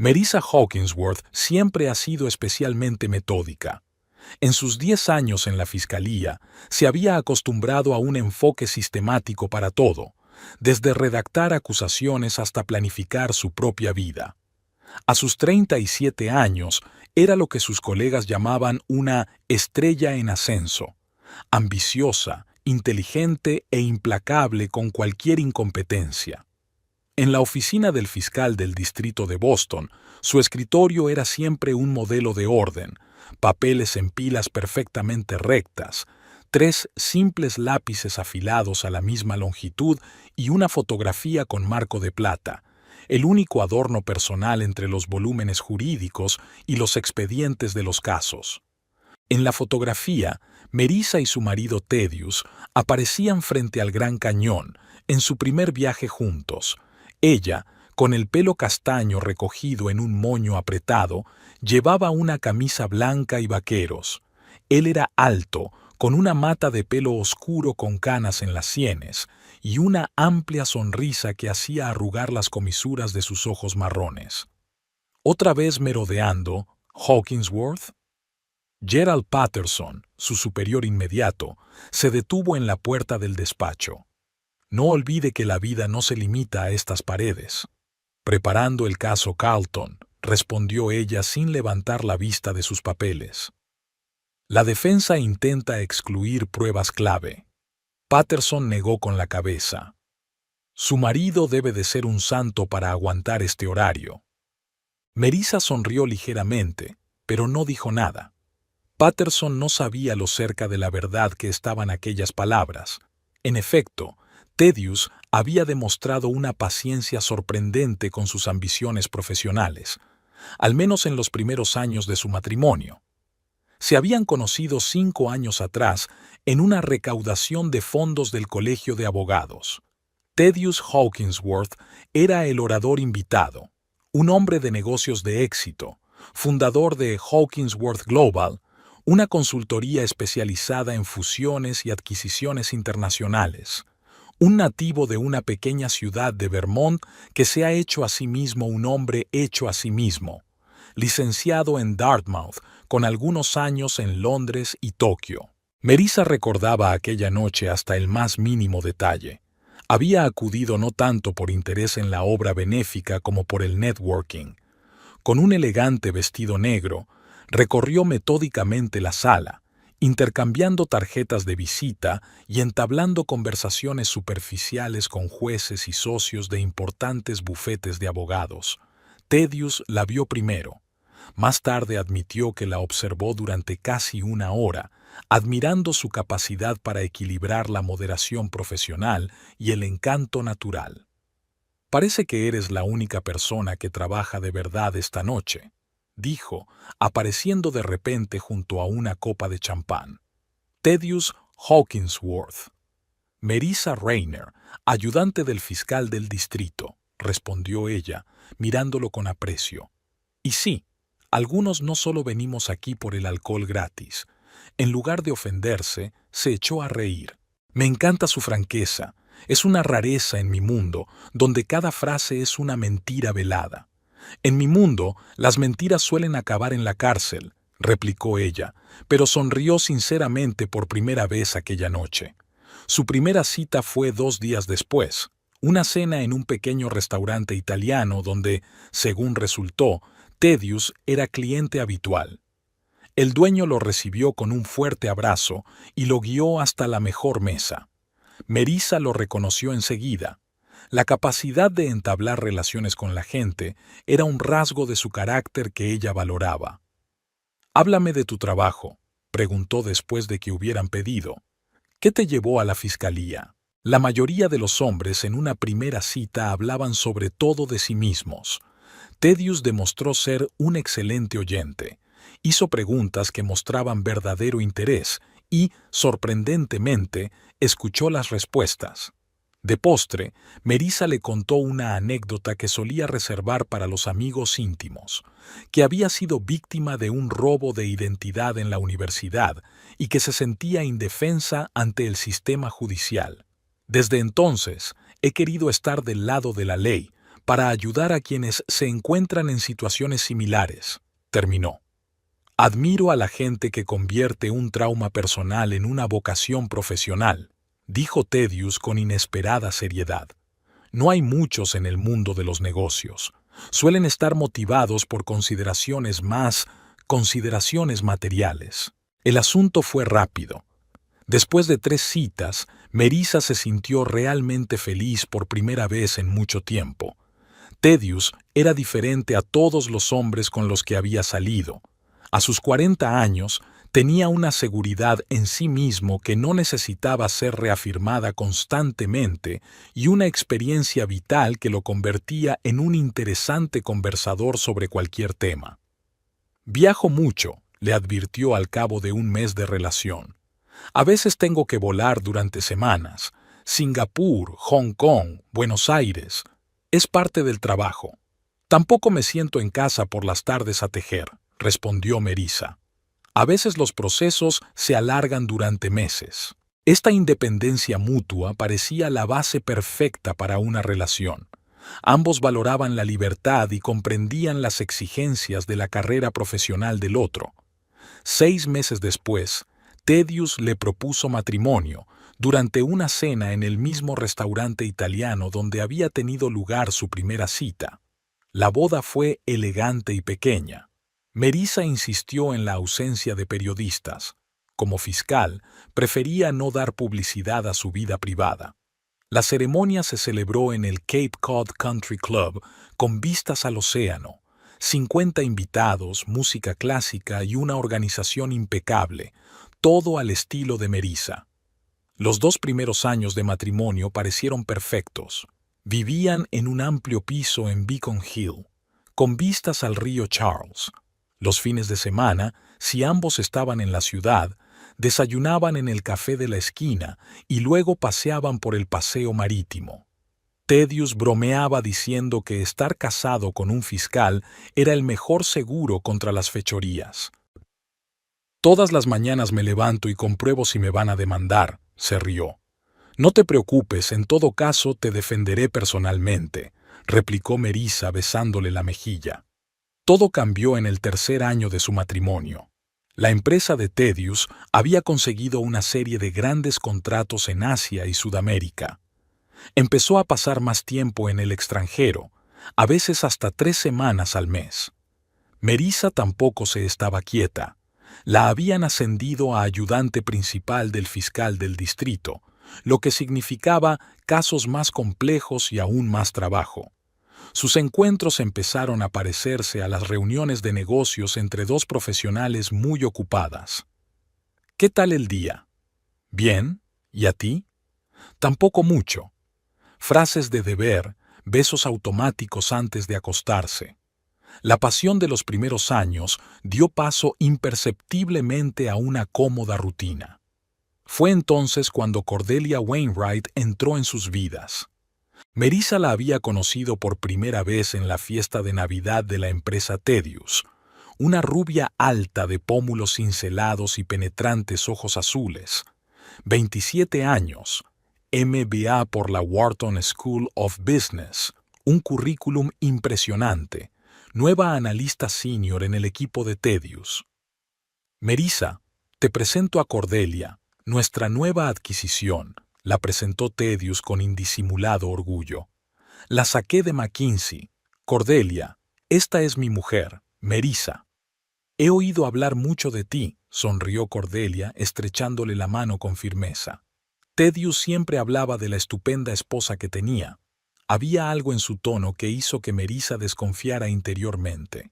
Marissa Hawkinsworth siempre ha sido especialmente metódica. En sus 10 años en la fiscalía, se había acostumbrado a un enfoque sistemático para todo, desde redactar acusaciones hasta planificar su propia vida. A sus 37 años, era lo que sus colegas llamaban una estrella en ascenso, ambiciosa, inteligente e implacable con cualquier incompetencia. En la oficina del fiscal del distrito de Boston, su escritorio era siempre un modelo de orden, papeles en pilas perfectamente rectas, 3 simples lápices afilados a la misma longitud y una fotografía con marco de plata, el único adorno personal entre los volúmenes jurídicos y los expedientes de los casos. En la fotografía, Marissa y su marido Thaddeus aparecían frente al Gran Cañón, en su primer viaje juntos. Ella, con el pelo castaño recogido en un moño apretado, llevaba una camisa blanca y vaqueros. Él era alto, con una mata de pelo oscuro con canas en las sienes y una amplia sonrisa que hacía arrugar las comisuras de sus ojos marrones. ¿Otra vez merodeando, Hawkinsworth? Gerald Patterson, su superior inmediato, se detuvo en la puerta del despacho. No olvide que la vida no se limita a estas paredes. Preparando el caso Carlton, respondió ella sin levantar la vista de sus papeles. La defensa intenta excluir pruebas clave. Patterson negó con la cabeza. Su marido debe de ser un santo para aguantar este horario. Marissa sonrió ligeramente, pero no dijo nada. Patterson no sabía lo cerca de la verdad que estaban aquellas palabras. En efecto, Thaddeus había demostrado una paciencia sorprendente con sus ambiciones profesionales, al menos en los primeros años de su matrimonio. Se habían conocido 5 años atrás en una recaudación de fondos del Colegio de Abogados. Thaddeus Hawkinsworth era el orador invitado, un hombre de negocios de éxito, fundador de Hawkinsworth Global, una consultoría especializada en fusiones y adquisiciones internacionales. Un nativo de una pequeña ciudad de Vermont que se ha hecho a sí mismo un hombre hecho a sí mismo, licenciado en Dartmouth, con algunos años en Londres y Tokio. Marissa recordaba aquella noche hasta el más mínimo detalle. Había acudido no tanto por interés en la obra benéfica como por el networking. Con un elegante vestido negro, recorrió metódicamente la sala, intercambiando tarjetas de visita y entablando conversaciones superficiales con jueces y socios de importantes bufetes de abogados. Thaddeus la vio primero. Más tarde admitió que la observó durante casi 1 hora, admirando su capacidad para equilibrar la moderación profesional y el encanto natural. «Parece que eres la única persona que trabaja de verdad esta noche», dijo, apareciendo de repente junto a una copa de champán. Thaddeus Hawkinsworth. Marissa Rayner, ayudante del fiscal del distrito, respondió ella, mirándolo con aprecio. Y sí, algunos no solo venimos aquí por el alcohol gratis. En lugar de ofenderse, se echó a reír. Me encanta su franqueza. Es una rareza en mi mundo, donde cada frase es una mentira velada. En mi mundo, las mentiras suelen acabar en la cárcel, replicó ella, pero sonrió sinceramente por primera vez aquella noche. Su primera cita fue 2 días después, una cena en un pequeño restaurante italiano donde, según resultó, Thaddeus era cliente habitual. El dueño lo recibió con un fuerte abrazo y lo guió hasta la mejor mesa. Marissa lo reconoció enseguida. La capacidad de entablar relaciones con la gente era un rasgo de su carácter que ella valoraba. «Háblame de tu trabajo», preguntó después de que hubieran pedido. «¿Qué te llevó a la fiscalía?» La mayoría de los hombres en una primera cita hablaban sobre todo de sí mismos. Thaddeus demostró ser un excelente oyente. Hizo preguntas que mostraban verdadero interés y, sorprendentemente, escuchó las respuestas. De postre, Marissa le contó una anécdota que solía reservar para los amigos íntimos, que había sido víctima de un robo de identidad en la universidad y que se sentía indefensa ante el sistema judicial. Desde entonces, he querido estar del lado de la ley, para ayudar a quienes se encuentran en situaciones similares, terminó. Admiro a la gente que convierte un trauma personal en una vocación profesional, dijo Tedious con inesperada seriedad. No hay muchos en el mundo de los negocios. Suelen estar motivados por consideraciones materiales. El asunto fue rápido. Después de 3 citas, Marisa se sintió realmente feliz por primera vez en mucho tiempo. Tedious era diferente a todos los hombres con los que había salido. A sus 40 años, tenía una seguridad en sí mismo que no necesitaba ser reafirmada constantemente y una experiencia vital que lo convertía en un interesante conversador sobre cualquier tema. Viajo mucho, le advirtió al cabo de un mes de relación. A veces tengo que volar durante semanas. Singapur, Hong Kong, Buenos Aires. Es parte del trabajo. Tampoco me siento en casa por las tardes a tejer, respondió Marisa. A veces los procesos se alargan durante meses. Esta independencia mutua parecía la base perfecta para una relación. Ambos valoraban la libertad y comprendían las exigencias de la carrera profesional del otro. 6 meses después, Tedious le propuso matrimonio durante una cena en el mismo restaurante italiano donde había tenido lugar su primera cita. La boda fue elegante y pequeña. Marisa insistió en la ausencia de periodistas. Como fiscal, prefería no dar publicidad a su vida privada. La ceremonia se celebró en el Cape Cod Country Club con vistas al océano. 50 invitados, música clásica y una organización impecable, todo al estilo de Marisa. Los 2 primeros años de matrimonio parecieron perfectos. Vivían en un amplio piso en Beacon Hill, con vistas al río Charles. Los fines de semana, si ambos estaban en la ciudad, desayunaban en el café de la esquina y luego paseaban por el paseo marítimo. Tedious bromeaba diciendo que estar casado con un fiscal era el mejor seguro contra las fechorías. Todas las mañanas me levanto y compruebo si me van a demandar, se rió. No te preocupes, en todo caso te defenderé personalmente, replicó Marisa besándole la mejilla. Todo cambió en el 3er año de su matrimonio. La empresa de Tedious había conseguido una serie de grandes contratos en Asia y Sudamérica. Empezó a pasar más tiempo en el extranjero, a veces hasta 3 semanas al mes. Marisa tampoco se estaba quieta. La habían ascendido a ayudante principal del fiscal del distrito, lo que significaba casos más complejos y aún más trabajo. Sus encuentros empezaron a parecerse a las reuniones de negocios entre 2 profesionales muy ocupadas. ¿Qué tal el día? Bien, ¿y a ti? Tampoco mucho. Frases de deber, besos automáticos antes de acostarse. La pasión de los primeros años dio paso imperceptiblemente a una cómoda rutina. Fue entonces cuando Cordelia Wainwright entró en sus vidas. Marisa la había conocido por primera vez en la fiesta de Navidad de la empresa Tedious, una rubia alta de pómulos cincelados y penetrantes ojos azules, 27 años, MBA por la Wharton School of Business, un currículum impresionante, nueva analista senior en el equipo de Tedious. Marisa, te presento a Cordelia, nuestra nueva adquisición, la presentó Tedious con indisimulado orgullo. La saqué de McKinsey. Cordelia, esta es mi mujer, Marisa. He oído hablar mucho de ti, sonrió Cordelia, estrechándole la mano con firmeza. Tedious siempre hablaba de la estupenda esposa que tenía. Había algo en su tono que hizo que Marisa desconfiara interiormente.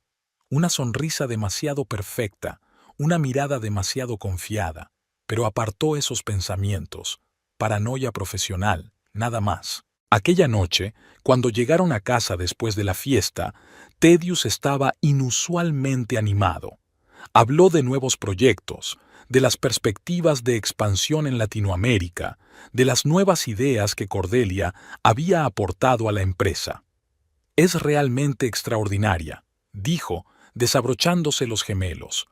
Una sonrisa demasiado perfecta, una mirada demasiado confiada, pero apartó esos pensamientos. Paranoia profesional, nada más. Aquella noche, cuando llegaron a casa después de la fiesta, Tedious estaba inusualmente animado. Habló de nuevos proyectos, de las perspectivas de expansión en Latinoamérica, de las nuevas ideas que Cordelia había aportado a la empresa. Es realmente extraordinaria, dijo, desabrochándose los gemelos.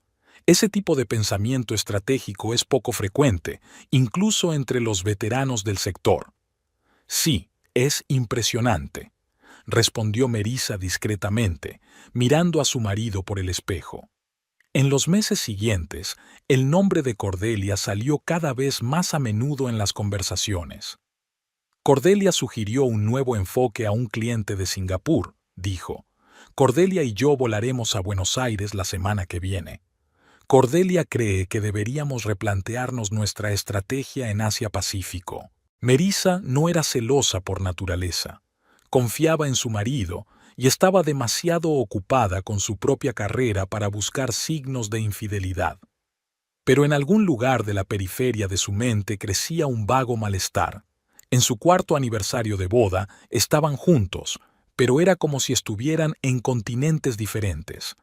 Ese tipo de pensamiento estratégico es poco frecuente, incluso entre los veteranos del sector. Sí, es impresionante. respondió Melissa discretamente, mirando a su marido por el espejo. En los meses siguientes, el nombre de Cordelia salió cada vez más a menudo en las conversaciones. Cordelia sugirió un nuevo enfoque a un cliente de Singapur, dijo. Cordelia y yo volaremos a Buenos Aires la semana que viene. Cordelia cree que deberíamos replantearnos nuestra estrategia en Asia-Pacífico. Melissa no era celosa por naturaleza. Confiaba en su marido y estaba demasiado ocupada con su propia carrera para buscar signos de infidelidad. Pero en algún lugar de la periferia de su mente crecía un vago malestar. En su cuarto aniversario de boda estaban juntos, pero era como si estuvieran en continentes diferentes.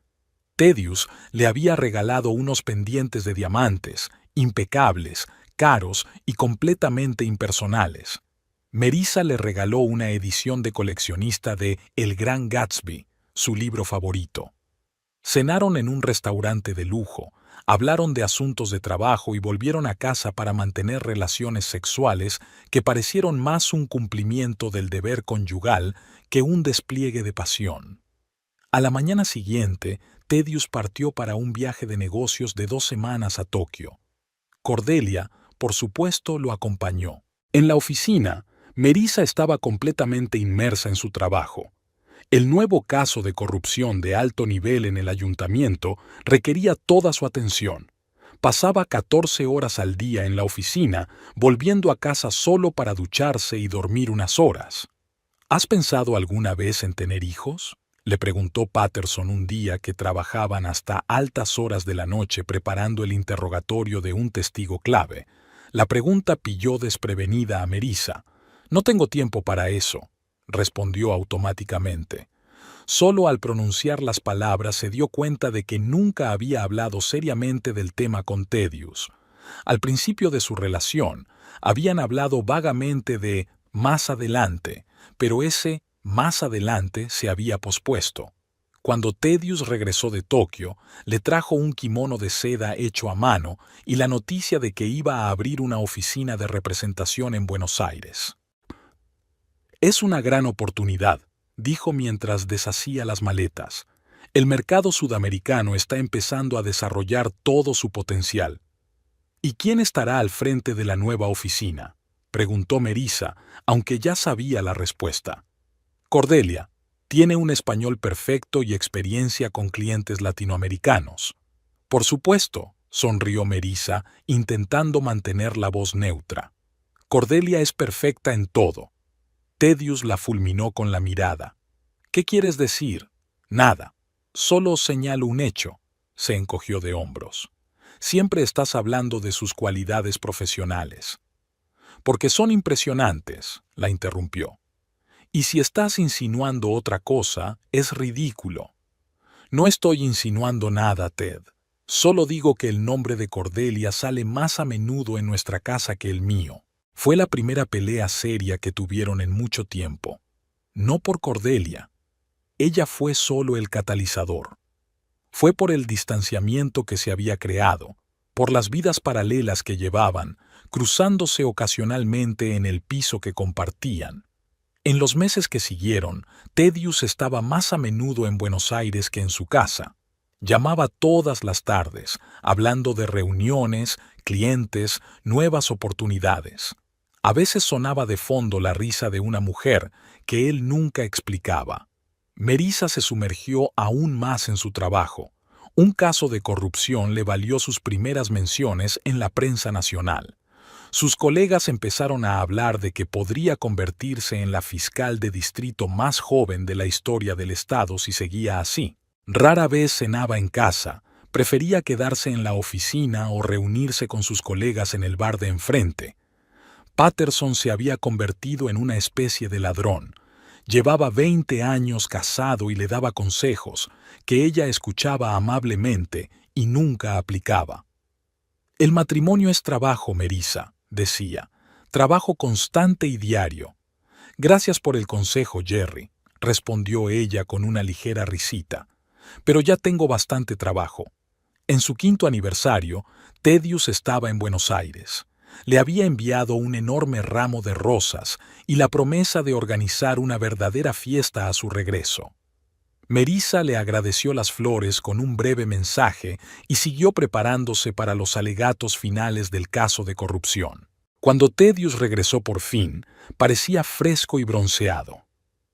Thaddeus le había regalado unos pendientes de diamantes, impecables, caros y completamente impersonales. Melissa le regaló una edición de coleccionista de El Gran Gatsby, su libro favorito. Cenaron en un restaurante de lujo, hablaron de asuntos de trabajo y volvieron a casa para mantener relaciones sexuales que parecieron más un cumplimiento del deber conyugal que un despliegue de pasión. A la mañana siguiente, Thaddeus partió para un viaje de negocios de 2 semanas a Tokio. Cordelia, por supuesto, lo acompañó. En la oficina, Melissa estaba completamente inmersa en su trabajo. El nuevo caso de corrupción de alto nivel en el ayuntamiento requería toda su atención. Pasaba 14 horas al día en la oficina, volviendo a casa solo para ducharse y dormir unas horas. ¿Has pensado alguna vez en tener hijos?, le preguntó Patterson un día que trabajaban hasta altas horas de la noche preparando el interrogatorio de un testigo clave. La pregunta pilló desprevenida a Melissa. «No tengo tiempo para eso», respondió automáticamente. Solo al pronunciar las palabras se dio cuenta de que nunca había hablado seriamente del tema con Thaddeus. Al principio de su relación, habían hablado vagamente de «más adelante», pero ese «más adelante» se había pospuesto. Cuando Thaddeus regresó de Tokio, le trajo un kimono de seda hecho a mano y la noticia de que iba a abrir una oficina de representación en Buenos Aires. «Es una gran oportunidad», dijo mientras deshacía las maletas. «El mercado sudamericano está empezando a desarrollar todo su potencial». «¿Y quién estará al frente de la nueva oficina?», preguntó Melissa, aunque ya sabía la respuesta. «Cordelia. Tiene un español perfecto y experiencia con clientes latinoamericanos». «Por supuesto», sonrió Melissa, intentando mantener la voz neutra. «Cordelia es perfecta en todo». Thaddeus la fulminó con la mirada. «¿Qué quieres decir?» «Nada. Solo señalo un hecho», se encogió de hombros. «Siempre estás hablando de sus cualidades profesionales». «Porque son impresionantes», la interrumpió. «Y si estás insinuando otra cosa, es ridículo». «No estoy insinuando nada, Ted. Solo digo que el nombre de Cordelia sale más a menudo en nuestra casa que el mío. Fue la primera pelea seria que tuvieron en mucho tiempo. No por Cordelia. Ella fue solo el catalizador. Fue por el distanciamiento que se había creado, por las vidas paralelas que llevaban, cruzándose ocasionalmente en el piso que compartían. En los meses que siguieron, Thaddeus estaba más a menudo en Buenos Aires que en su casa. Llamaba todas las tardes, hablando de reuniones, clientes, nuevas oportunidades. A veces sonaba de fondo la risa de una mujer que él nunca explicaba. Melissa se sumergió aún más en su trabajo. Un caso de corrupción le valió sus primeras menciones en la prensa nacional. Sus colegas empezaron a hablar de que podría convertirse en la fiscal de distrito más joven de la historia del estado si seguía así. Rara vez cenaba en casa, prefería quedarse en la oficina o reunirse con sus colegas en el bar de enfrente. Patterson se había convertido en una especie de ladrón. Llevaba 20 años casado y le daba consejos, que ella escuchaba amablemente y nunca aplicaba. «El matrimonio es trabajo, Melissa», decía, «trabajo constante y diario». «Gracias por el consejo, Jerry», respondió ella con una ligera risita. «Pero ya tengo bastante trabajo». En su 5º aniversario, Thaddeus estaba en Buenos Aires. Le había enviado un enorme ramo de rosas y la promesa de organizar una verdadera fiesta a su regreso. Melissa le agradeció las flores con un breve mensaje y siguió preparándose para los alegatos finales del caso de corrupción. Cuando Thaddeus regresó por fin, parecía fresco y bronceado.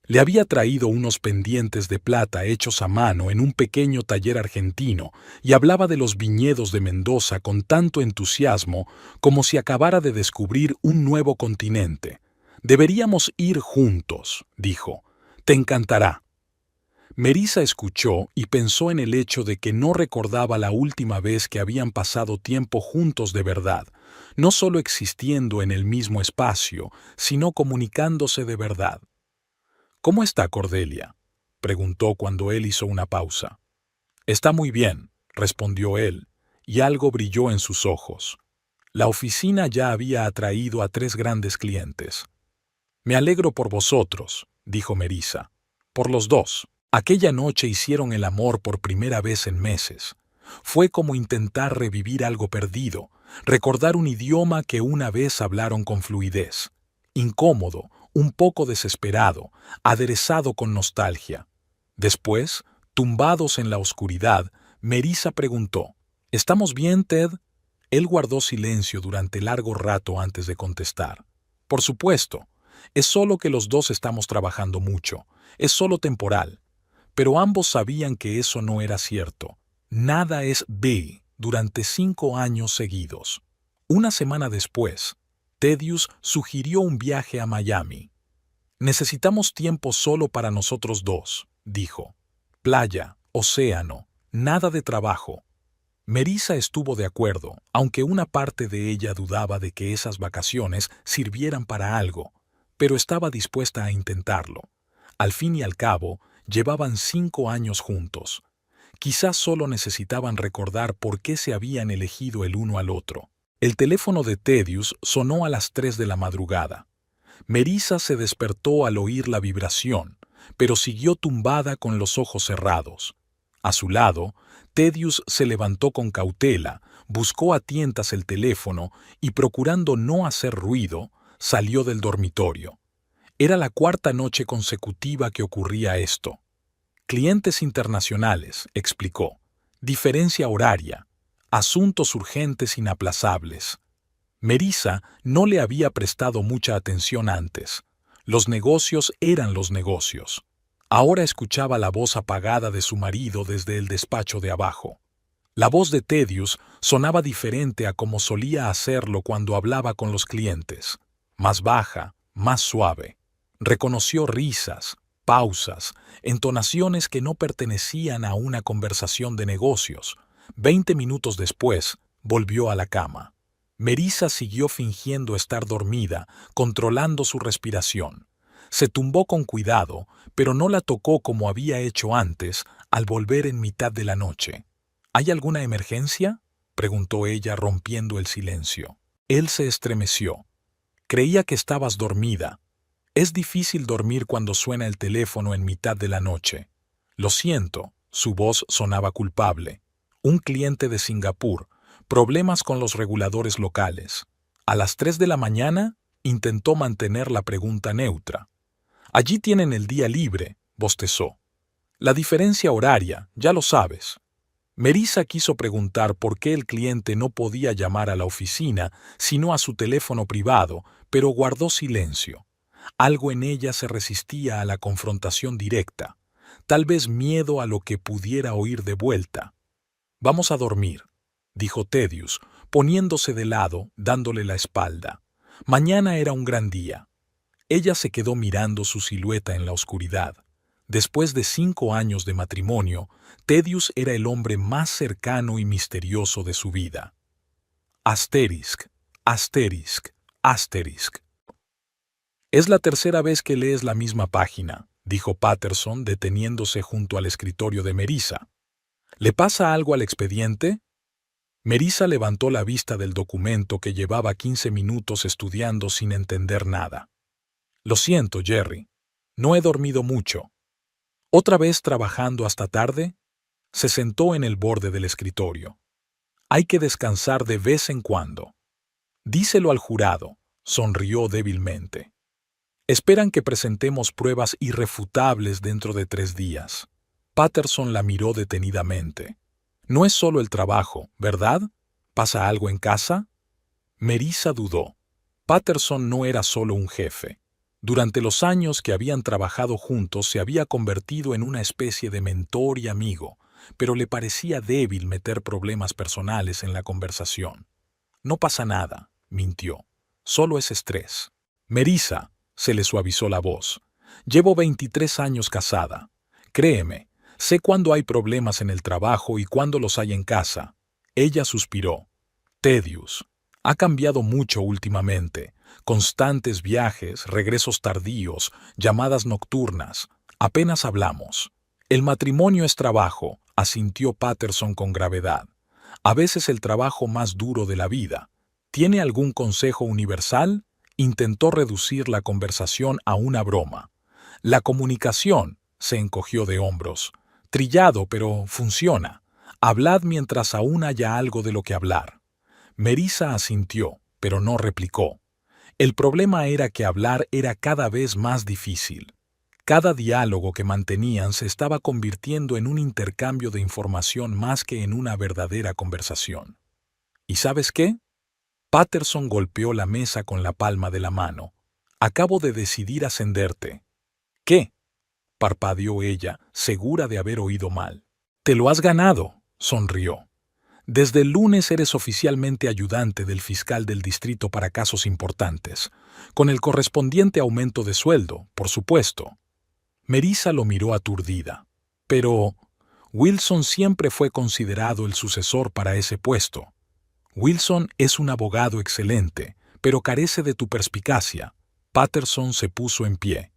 Le había traído unos pendientes de plata hechos a mano en un pequeño taller argentino y hablaba de los viñedos de Mendoza con tanto entusiasmo como si acabara de descubrir un nuevo continente. «Deberíamos ir juntos», dijo. «Te encantará». Melissa escuchó y pensó en el hecho de que no recordaba la última vez que habían pasado tiempo juntos de verdad, no solo existiendo en el mismo espacio, sino comunicándose de verdad. «¿Cómo está Cordelia?», preguntó cuando él hizo una pausa. «Está muy bien», respondió él, y algo brilló en sus ojos. La oficina ya había atraído a 3 grandes clientes. «Me alegro por vosotros», dijo Melissa. «Por los dos». Aquella noche hicieron el amor por primera vez en meses. Fue como intentar revivir algo perdido, recordar un idioma que una vez hablaron con fluidez. Incómodo, un poco desesperado, aderezado con nostalgia. Después, tumbados en la oscuridad, Melissa preguntó, «¿Estamos bien, Ted?». Él guardó silencio durante largo rato antes de contestar. «Por supuesto. Es solo que los dos estamos trabajando mucho. Es solo temporal». Pero ambos sabían que eso no era cierto. Nada es B durante 5 años seguidos. Una semana después, Thaddeus sugirió un viaje a Miami. «Necesitamos tiempo solo para nosotros dos», dijo. «Playa, océano, nada de trabajo». Melissa estuvo de acuerdo, aunque una parte de ella dudaba de que esas vacaciones sirvieran para algo, pero estaba dispuesta a intentarlo. Al fin y al cabo, llevaban 5 años juntos. Quizás solo necesitaban recordar por qué se habían elegido el uno al otro. El teléfono de Thaddeus sonó a las 3 de la madrugada. Melissa se despertó al oír la vibración, pero siguió tumbada con los ojos cerrados. A su lado, Thaddeus se levantó con cautela, buscó a tientas el teléfono y, procurando no hacer ruido, salió del dormitorio. Era la 4ª noche consecutiva que ocurría esto. «Clientes internacionales», explicó. «Diferencia horaria. Asuntos urgentes inaplazables». Melissa no le había prestado mucha atención antes. Los negocios eran los negocios. Ahora escuchaba la voz apagada de su marido desde el despacho de abajo. La voz de Thaddeus sonaba diferente a como solía hacerlo cuando hablaba con los clientes. Más baja, más suave. Reconoció risas, pausas, entonaciones que no pertenecían a una conversación de negocios. 20 minutos después, volvió a la cama. Melissa siguió fingiendo estar dormida, controlando su respiración. Se tumbó con cuidado, pero no la tocó como había hecho antes al volver en mitad de la noche. «¿Hay alguna emergencia?», preguntó ella rompiendo el silencio. Él se estremeció. «Creía que estabas dormida». «Es difícil dormir cuando suena el teléfono en mitad de la noche». «Lo siento», su voz sonaba culpable. «Un cliente de Singapur, problemas con los reguladores locales». A las 3 de la mañana intentó mantener la pregunta neutra. «Allí tienen el día libre», bostezó. «La diferencia horaria, ya lo sabes». Melissa quiso preguntar por qué el cliente no podía llamar a la oficina, sino a su teléfono privado, pero guardó silencio. Algo en ella se resistía a la confrontación directa, tal vez miedo a lo que pudiera oír de vuelta. «Vamos a dormir», dijo Thaddeus, poniéndose de lado, dándole la espalda. Mañana era un gran día. Ella se quedó mirando su silueta en la oscuridad. Después de 5 años de matrimonio, Thaddeus era el hombre más cercano y misterioso de su vida. Asterisk, asterisk, asterisk. «Es la 3ª vez que lees la misma página», dijo Patterson deteniéndose junto al escritorio de Melissa. «¿Le pasa algo al expediente?». Melissa levantó la vista del documento que llevaba 15 minutos estudiando sin entender nada. «Lo siento, Jerry. No he dormido mucho». «¿Otra vez trabajando hasta tarde?». Se sentó en el borde del escritorio. «Hay que descansar de vez en cuando». Díselo al jurado, sonrió débilmente. Esperan que presentemos pruebas irrefutables dentro de 3 días. Patterson la miró detenidamente. No es solo el trabajo, ¿verdad? ¿Pasa algo en casa? Melissa dudó. Patterson no era solo un jefe. Durante los años que habían trabajado juntos se había convertido en una especie de mentor y amigo, pero le parecía débil meter problemas personales en la conversación. No pasa nada, mintió. Solo es estrés. Melissa, se le suavizó la voz. Llevo 23 años casada. Créeme, sé cuándo hay problemas en el trabajo y cuándo los hay en casa. Ella suspiró. Thaddeus. Ha cambiado mucho últimamente. Constantes viajes, regresos tardíos, llamadas nocturnas. Apenas hablamos. El matrimonio es trabajo, asintió Patterson con gravedad. A veces el trabajo más duro de la vida. ¿Tiene algún consejo universal? Intentó reducir la conversación a una broma. La comunicación, se encogió de hombros. Trillado, pero funciona. Hablad mientras aún haya algo de lo que hablar. Melissa asintió, pero no replicó. El problema era que hablar era cada vez más difícil. Cada diálogo que mantenían se estaba convirtiendo en un intercambio de información más que en una verdadera conversación. ¿Y sabes qué? Patterson golpeó la mesa con la palma de la mano. Acabo de decidir ascenderte. ¿Qué? Parpadeó ella, segura de haber oído mal. Te lo has ganado, sonrió. Desde el lunes eres oficialmente ayudante del fiscal del distrito para casos importantes, con el correspondiente aumento de sueldo, por supuesto. Melissa lo miró aturdida. Pero Wilson siempre fue considerado el sucesor para ese puesto. Wilson es un abogado excelente, pero carece de tu perspicacia. Patterson se puso en pie.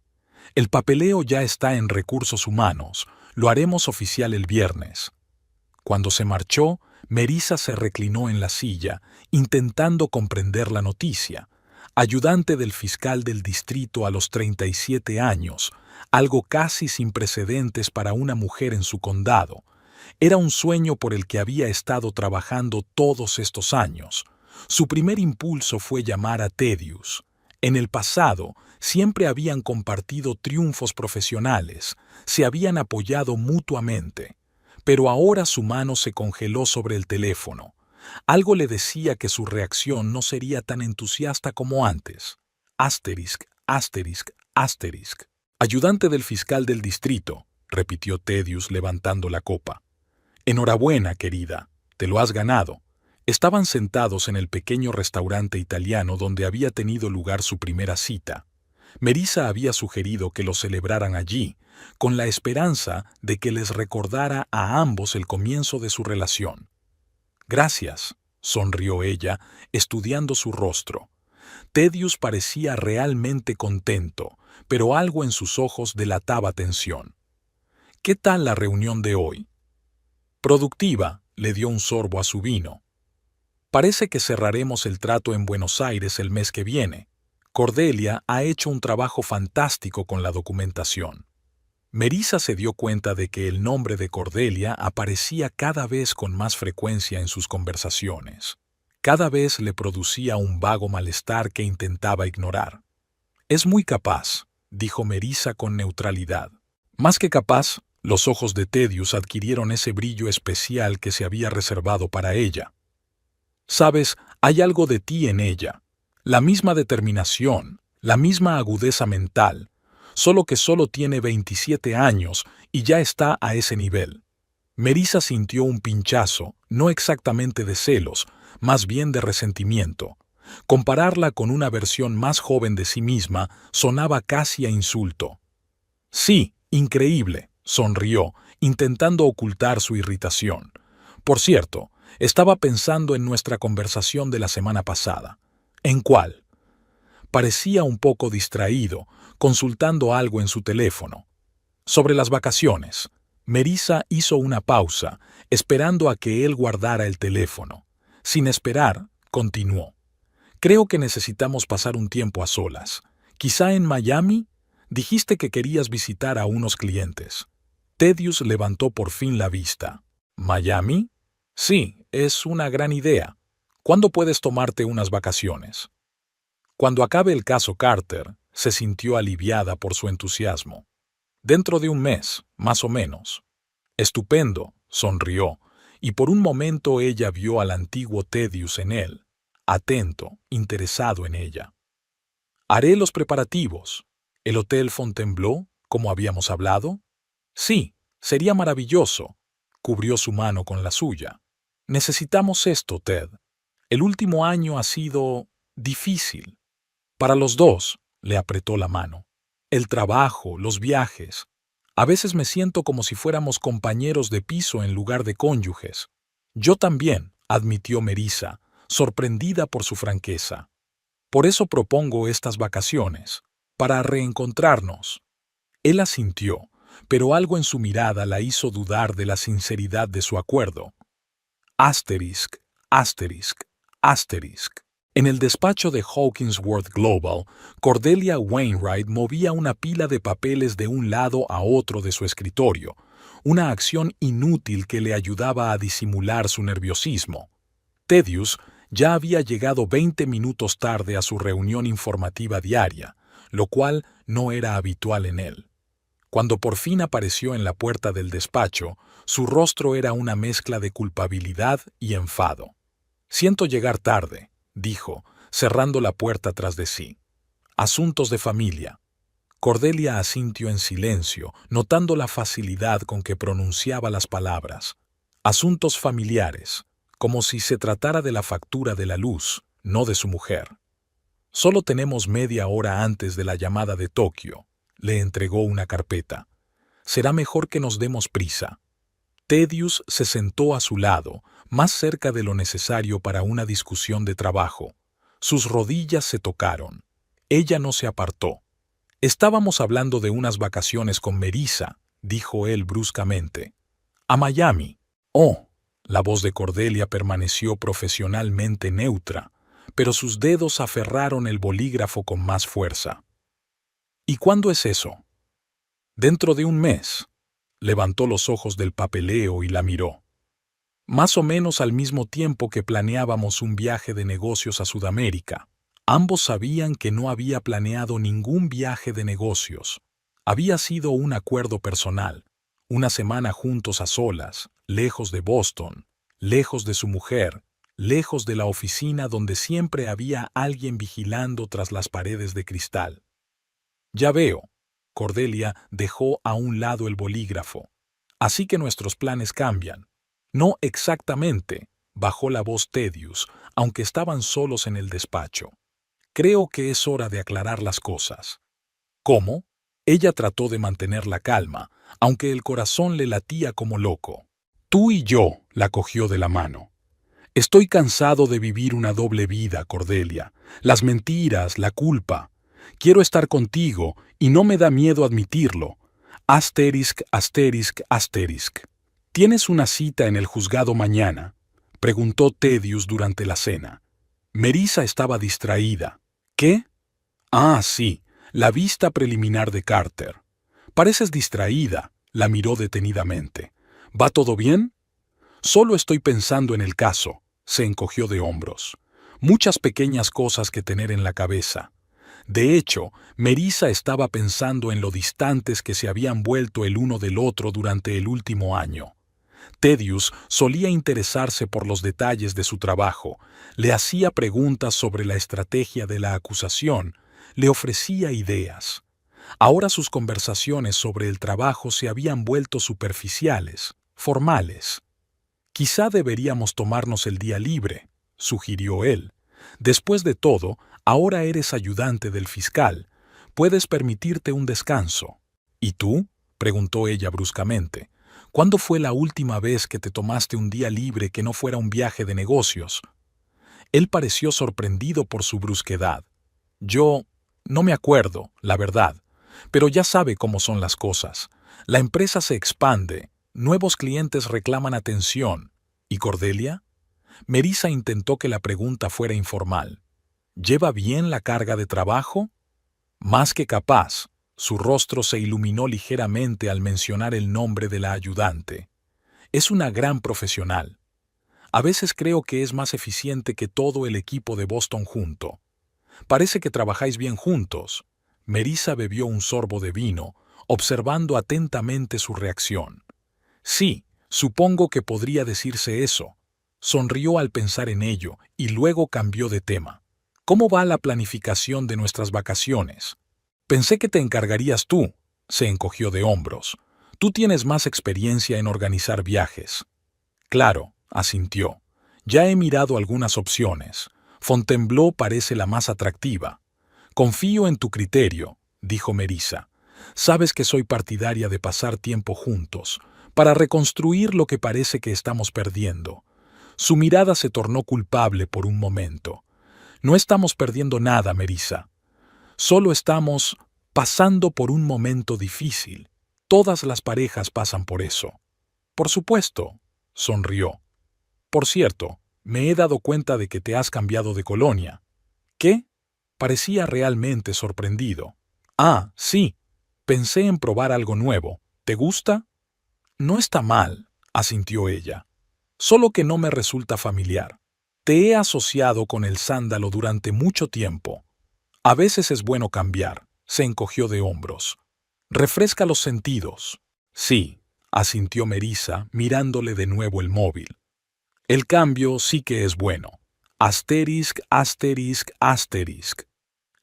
El papeleo ya está en recursos humanos. Lo haremos oficial el viernes. Cuando se marchó, Melissa se reclinó en la silla, intentando comprender la noticia. Ayudante del fiscal del distrito a los 37 años, algo casi sin precedentes para una mujer en su condado. Era un sueño por el que había estado trabajando todos estos años. Su primer impulso fue llamar a Thaddeus. En el pasado, siempre habían compartido triunfos profesionales, se habían apoyado mutuamente. Pero ahora su mano se congeló sobre el teléfono. Algo le decía que su reacción no sería tan entusiasta como antes. Asterisc, asterisc, asterisc. Ayudante del fiscal del distrito, repitió Thaddeus levantando la copa. Enhorabuena, querida, te lo has ganado. Estaban sentados en el pequeño restaurante italiano donde había tenido lugar su primera cita. Melissa había sugerido que lo celebraran allí, con la esperanza de que les recordara a ambos el comienzo de su relación. Gracias, sonrió ella, estudiando su rostro. Thaddeus parecía realmente contento, pero algo en sus ojos delataba tensión. ¿Qué tal la reunión de hoy? Productiva, le dio un sorbo a su vino. Parece que cerraremos el trato en Buenos Aires el mes que viene. Cordelia ha hecho un trabajo fantástico con la documentación. Melissa se dio cuenta de que el nombre de Cordelia aparecía cada vez con más frecuencia en sus conversaciones. Cada vez le producía un vago malestar que intentaba ignorar. Es muy capaz, dijo Melissa con neutralidad. Más que capaz, los ojos de Thaddeus adquirieron ese brillo especial que se había reservado para ella. Sabes, hay algo de ti en ella. La misma determinación, la misma agudeza mental, solo que solo tiene 27 años y ya está a ese nivel. Melissa sintió un pinchazo, no exactamente de celos, más bien de resentimiento. Compararla con una versión más joven de sí misma sonaba casi a insulto. Sí, increíble, sonrió, intentando ocultar su irritación. Por cierto, estaba pensando en nuestra conversación de la semana pasada. ¿En cuál? Parecía un poco distraído, consultando algo en su teléfono. Sobre las vacaciones. Melissa hizo una pausa, esperando a que él guardara el teléfono. Sin esperar, continuó. Creo que necesitamos pasar un tiempo a solas. ¿Quizá en Miami? Dijiste que querías visitar a unos clientes. Thaddeus levantó por fin la vista. ¿Miami? Sí, es una gran idea. ¿Cuándo puedes tomarte unas vacaciones? Cuando acabe el caso Carter, se sintió aliviada por su entusiasmo. Dentro de un mes, más o menos. Estupendo, sonrió, y por un momento ella vio al antiguo Thaddeus en él, atento, interesado en ella. Haré los preparativos. ¿El Hotel Fontainebleau, como habíamos hablado? Sí, sería maravilloso. Cubrió su mano con la suya. Necesitamos esto, Ted. El último año ha sido difícil. Para los dos, le apretó la mano. El trabajo, los viajes. A veces me siento como si fuéramos compañeros de piso en lugar de cónyuges. Yo también, admitió Melissa, sorprendida por su franqueza. Por eso propongo estas vacaciones, para reencontrarnos. Él asintió, pero algo en su mirada la hizo dudar de la sinceridad de su acuerdo. Asterisk, asterisk, asterisk. En el despacho de Hawkinsworth Global, Cordelia Wainwright movía una pila de papeles de un lado a otro de su escritorio, una acción inútil que le ayudaba a disimular su nerviosismo. Thaddeus ya había llegado 20 minutos tarde a su reunión informativa diaria, lo cual no era habitual en él. Cuando por fin apareció en la puerta del despacho, su rostro era una mezcla de culpabilidad y enfado. «Siento llegar tarde», dijo, cerrando la puerta tras de sí. «Asuntos de familia». Cordelia asintió en silencio, notando la facilidad con que pronunciaba las palabras. «Asuntos familiares», como si se tratara de la factura de la luz, no de su mujer. «Solo tenemos media hora antes de la llamada de Tokio», le entregó una carpeta. «Será mejor que nos demos prisa». Thaddeus se sentó a su lado, más cerca de lo necesario para una discusión de trabajo. Sus rodillas se tocaron. Ella no se apartó. «Estábamos hablando de unas vacaciones con Melissa», dijo él bruscamente. «A Miami». «Oh». La voz de Cordelia permaneció profesionalmente neutra, pero sus dedos aferraron el bolígrafo con más fuerza. «¿Y cuándo es eso?» «Dentro de un mes». Levantó los ojos del papeleo y la miró. «Más o menos al mismo tiempo que planeábamos un viaje de negocios a Sudamérica». Ambos sabían que no había planeado ningún viaje de negocios. Había sido un acuerdo personal, una semana juntos a solas, lejos de Boston, lejos de su mujer, lejos de la oficina donde siempre había alguien vigilando tras las paredes de cristal. «Ya veo». Cordelia dejó a un lado el bolígrafo. «Así que nuestros planes cambian». «No exactamente», bajó la voz Thaddeus, aunque estaban solos en el despacho. «Creo que es hora de aclarar las cosas». «¿Cómo?». Ella trató de mantener la calma, aunque el corazón le latía como loco. «Tú y yo», la cogió de la mano. «Estoy cansado de vivir una doble vida, Cordelia. Las mentiras, la culpa. Quiero estar contigo y no me da miedo admitirlo. Asterisk, asterisk, asterisk». «¿Tienes una cita en el juzgado mañana?», preguntó Thaddeus durante la cena. Melissa estaba distraída. «¿Qué?». «Ah, sí, la vista preliminar de Carter». «Pareces distraída», la miró detenidamente. «¿Va todo bien?». «Solo estoy pensando en el caso», se encogió de hombros. «Muchas pequeñas cosas que tener en la cabeza». De hecho, Melissa estaba pensando en lo distantes que se habían vuelto el uno del otro durante el último año. Thaddeus solía interesarse por los detalles de su trabajo, le hacía preguntas sobre la estrategia de la acusación, le ofrecía ideas. Ahora sus conversaciones sobre el trabajo se habían vuelto superficiales, formales. «Quizá deberíamos tomarnos el día libre», sugirió él. «Después de todo, ahora eres ayudante del fiscal. Puedes permitirte un descanso». «¿Y tú?», preguntó ella bruscamente. «¿Cuándo fue la última vez que te tomaste un día libre que no fuera un viaje de negocios?». Él pareció sorprendido por su brusquedad. «Yo no me acuerdo, la verdad, pero ya sabe cómo son las cosas. La empresa se expande, nuevos clientes reclaman atención. ¿Y Cordelia?». Melissa intentó que la pregunta fuera informal. «¿Lleva bien la carga de trabajo?». «Más que capaz». Su rostro se iluminó ligeramente al mencionar el nombre de la ayudante. «Es una gran profesional». A veces creo que es más eficiente que todo el equipo de Boston junto. Parece que trabajáis bien juntos. Melissa bebió un sorbo de vino, observando atentamente su reacción. Sí, supongo que podría decirse eso. Sonrió al pensar en ello y luego cambió de tema. ¿Cómo va la planificación de nuestras vacaciones? Pensé que te encargarías tú. Se encogió de hombros. Tú tienes más experiencia en organizar viajes. Claro, asintió. Ya he mirado algunas opciones. Fontainebleau parece la más atractiva. Confío en tu criterio, dijo Melissa. Sabes que soy partidaria de pasar tiempo juntos, para reconstruir lo que parece que estamos perdiendo. Su mirada se tornó culpable por un momento. No estamos perdiendo nada, Melissa. Solo estamos pasando por un momento difícil. Todas las parejas pasan por eso. Por supuesto, sonrió. Por cierto, me he dado cuenta de que te has cambiado de colonia. ¿Qué? Parecía realmente sorprendido. Ah, sí. Pensé en probar algo nuevo. ¿Te gusta? No está mal, asintió ella. Solo que no me resulta familiar. Te he asociado con el sándalo durante mucho tiempo. A veces es bueno cambiar, se encogió de hombros. Refresca los sentidos. Sí, asintió Melissa, mirándole de nuevo el móvil. El cambio sí que es bueno. Asterisk, asterisk, asterisk.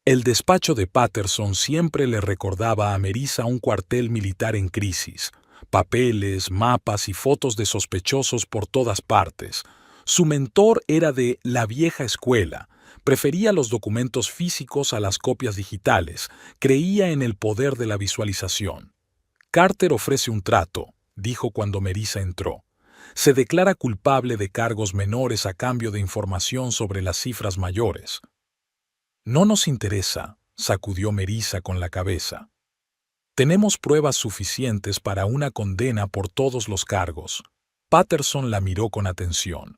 El despacho de Patterson siempre le recordaba a Melissa un cuartel militar en crisis. Papeles, mapas y fotos de sospechosos por todas partes. Su mentor era de la vieja escuela. Prefería los documentos físicos a las copias digitales. Creía en el poder de la visualización. Carter ofrece un trato, dijo cuando Melissa entró. Se declara culpable de cargos menores a cambio de información sobre las cifras mayores. No nos interesa, sacudió Melissa con la cabeza. Tenemos pruebas suficientes para una condena por todos los cargos. Patterson la miró con atención.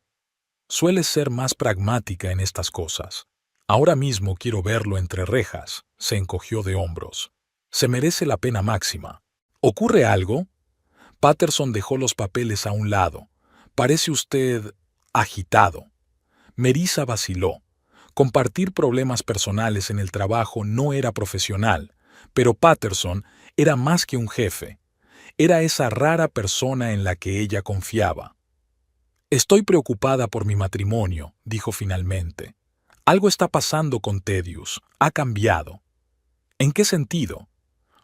Sueles ser más pragmática en estas cosas. Ahora mismo quiero verlo entre rejas, se encogió de hombros. Se merece la pena máxima. ¿Ocurre algo? Patterson dejó los papeles a un lado. Parece usted agitado. Melissa vaciló. Compartir problemas personales en el trabajo no era profesional, pero Patterson era más que un jefe. Era esa rara persona en la que ella confiaba. Estoy preocupada por mi matrimonio, dijo finalmente. Algo está pasando con Thaddeus. Ha cambiado. ¿En qué sentido?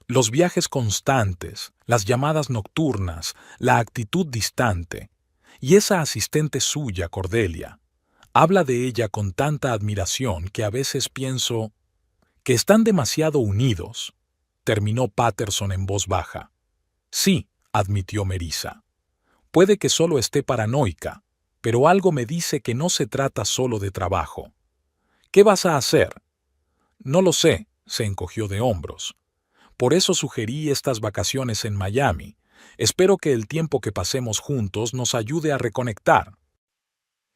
Los viajes constantes, las llamadas nocturnas, la actitud distante. Y esa asistente suya, Cordelia. Habla de ella con tanta admiración que a veces pienso que están demasiado unidos, terminó Patterson en voz baja. Sí, admitió Melissa. Puede que solo esté paranoica, pero algo me dice que no se trata solo de trabajo. ¿Qué vas a hacer? No lo sé, se encogió de hombros. Por eso sugerí estas vacaciones en Miami. Espero que el tiempo que pasemos juntos nos ayude a reconectar.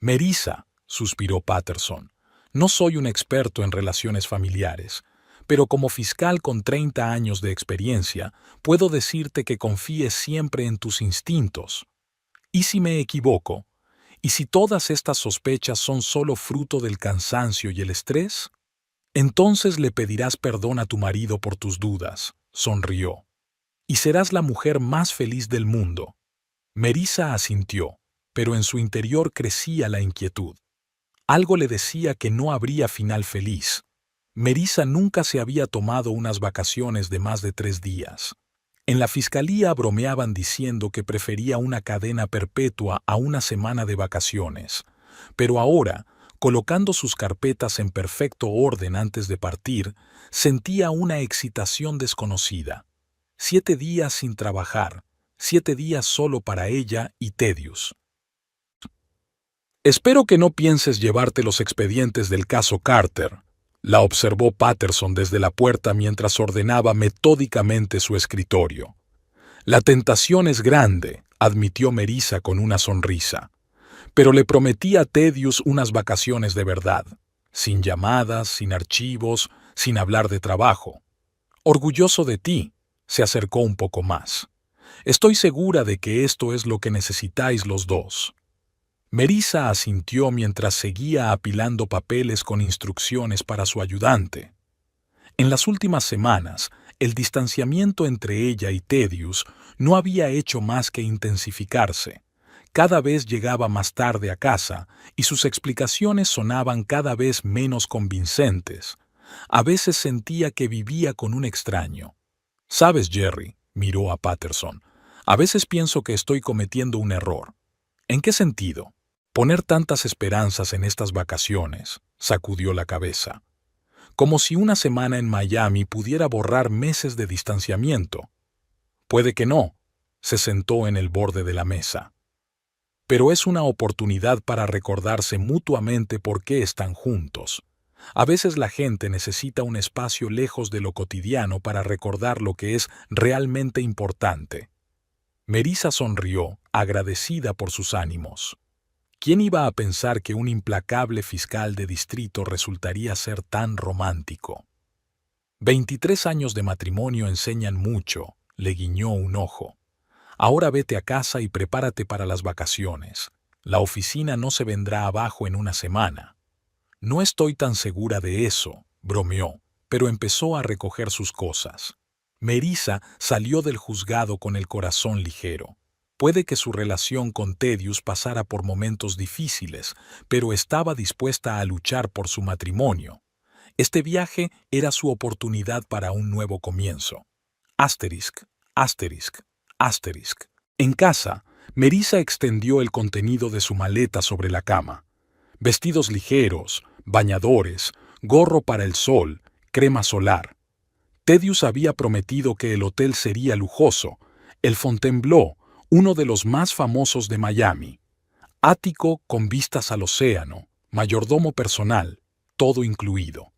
Melissa, suspiró Patterson, no soy un experto en relaciones familiares, pero como fiscal con 30 años de experiencia, puedo decirte que confíes siempre en tus instintos. ¿Y si me equivoco? ¿Y si todas estas sospechas son solo fruto del cansancio y el estrés? Entonces le pedirás perdón a tu marido por tus dudas, sonrió. Y serás la mujer más feliz del mundo. Melissa asintió, pero en su interior crecía la inquietud. Algo le decía que no habría final feliz. Melissa nunca se había tomado unas vacaciones de más de 3 días. En la fiscalía bromeaban diciendo que prefería una cadena perpetua a una semana de vacaciones. Pero ahora, colocando sus carpetas en perfecto orden antes de partir, sentía una excitación desconocida. 7 días sin trabajar, 7 días solo para ella y Thaddeus. Espero que no pienses llevarte los expedientes del caso Carter, la observó Patterson desde la puerta mientras ordenaba metódicamente su escritorio. La tentación es grande, admitió Melissa con una sonrisa, pero le prometí a Thaddeus unas vacaciones de verdad, sin llamadas, sin archivos, sin hablar de trabajo. Orgulloso de ti, se acercó un poco más. Estoy segura de que esto es lo que necesitáis los dos. Melissa asintió mientras seguía apilando papeles con instrucciones para su ayudante. En las últimas semanas, el distanciamiento entre ella y Thaddeus no había hecho más que intensificarse. Cada vez llegaba más tarde a casa y sus explicaciones sonaban cada vez menos convincentes. A veces sentía que vivía con un extraño. «Sabes, Jerry», miró a Patterson, «a veces pienso que estoy cometiendo un error». «¿En qué sentido?» «Poner tantas esperanzas en estas vacaciones», sacudió la cabeza. «Como si una semana en Miami pudiera borrar meses de distanciamiento». «Puede que no», se sentó en el borde de la mesa. «Pero es una oportunidad para recordarse mutuamente por qué están juntos. A veces la gente necesita un espacio lejos de lo cotidiano para recordar lo que es realmente importante». Melissa sonrió, agradecida por sus ánimos. ¿Quién iba a pensar que un implacable fiscal de distrito resultaría ser tan romántico? 23 años de matrimonio enseñan mucho, le guiñó un ojo. Ahora vete a casa y prepárate para las vacaciones. La oficina no se vendrá abajo en una semana. No estoy tan segura de eso, bromeó, pero empezó a recoger sus cosas. Melissa salió del juzgado con el corazón ligero. Puede que su relación con Thaddeus pasara por momentos difíciles, pero estaba dispuesta a luchar por su matrimonio. Este viaje era su oportunidad para un nuevo comienzo. Asterisk, asterisk, asterisk. En casa, Melissa extendió el contenido de su maleta sobre la cama. Vestidos ligeros, bañadores, gorro para el sol, crema solar. Thaddeus había prometido que el hotel sería lujoso, el Fontainebleau, uno de los más famosos de Miami. Ático con vistas al océano, mayordomo personal, todo incluido.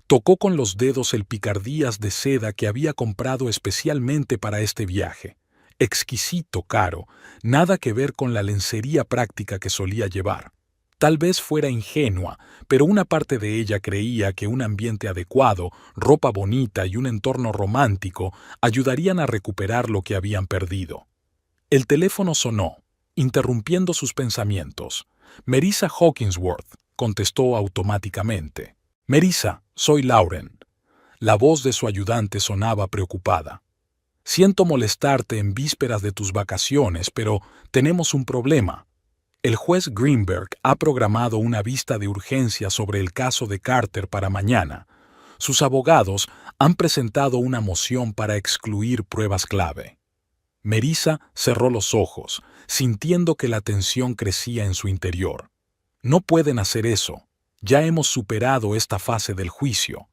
Tocó con los dedos el picardías de seda que había comprado especialmente para este viaje. Exquisito, caro, nada que ver con la lencería práctica que solía llevar. Tal vez fuera ingenua, pero una parte de ella creía que un ambiente adecuado, ropa bonita y un entorno romántico ayudarían a recuperar lo que habían perdido. El teléfono sonó, interrumpiendo sus pensamientos. «Melissa Hawkinsworth», contestó automáticamente. «Melissa, soy Lauren». La voz de su ayudante sonaba preocupada. «Siento molestarte en vísperas de tus vacaciones, pero tenemos un problema. El juez Greenberg ha programado una vista de urgencia sobre el caso de Carter para mañana. Sus abogados han presentado una moción para excluir pruebas clave». Melissa cerró los ojos, sintiendo que la tensión crecía en su interior. «No pueden hacer eso. Ya hemos superado esta fase del juicio.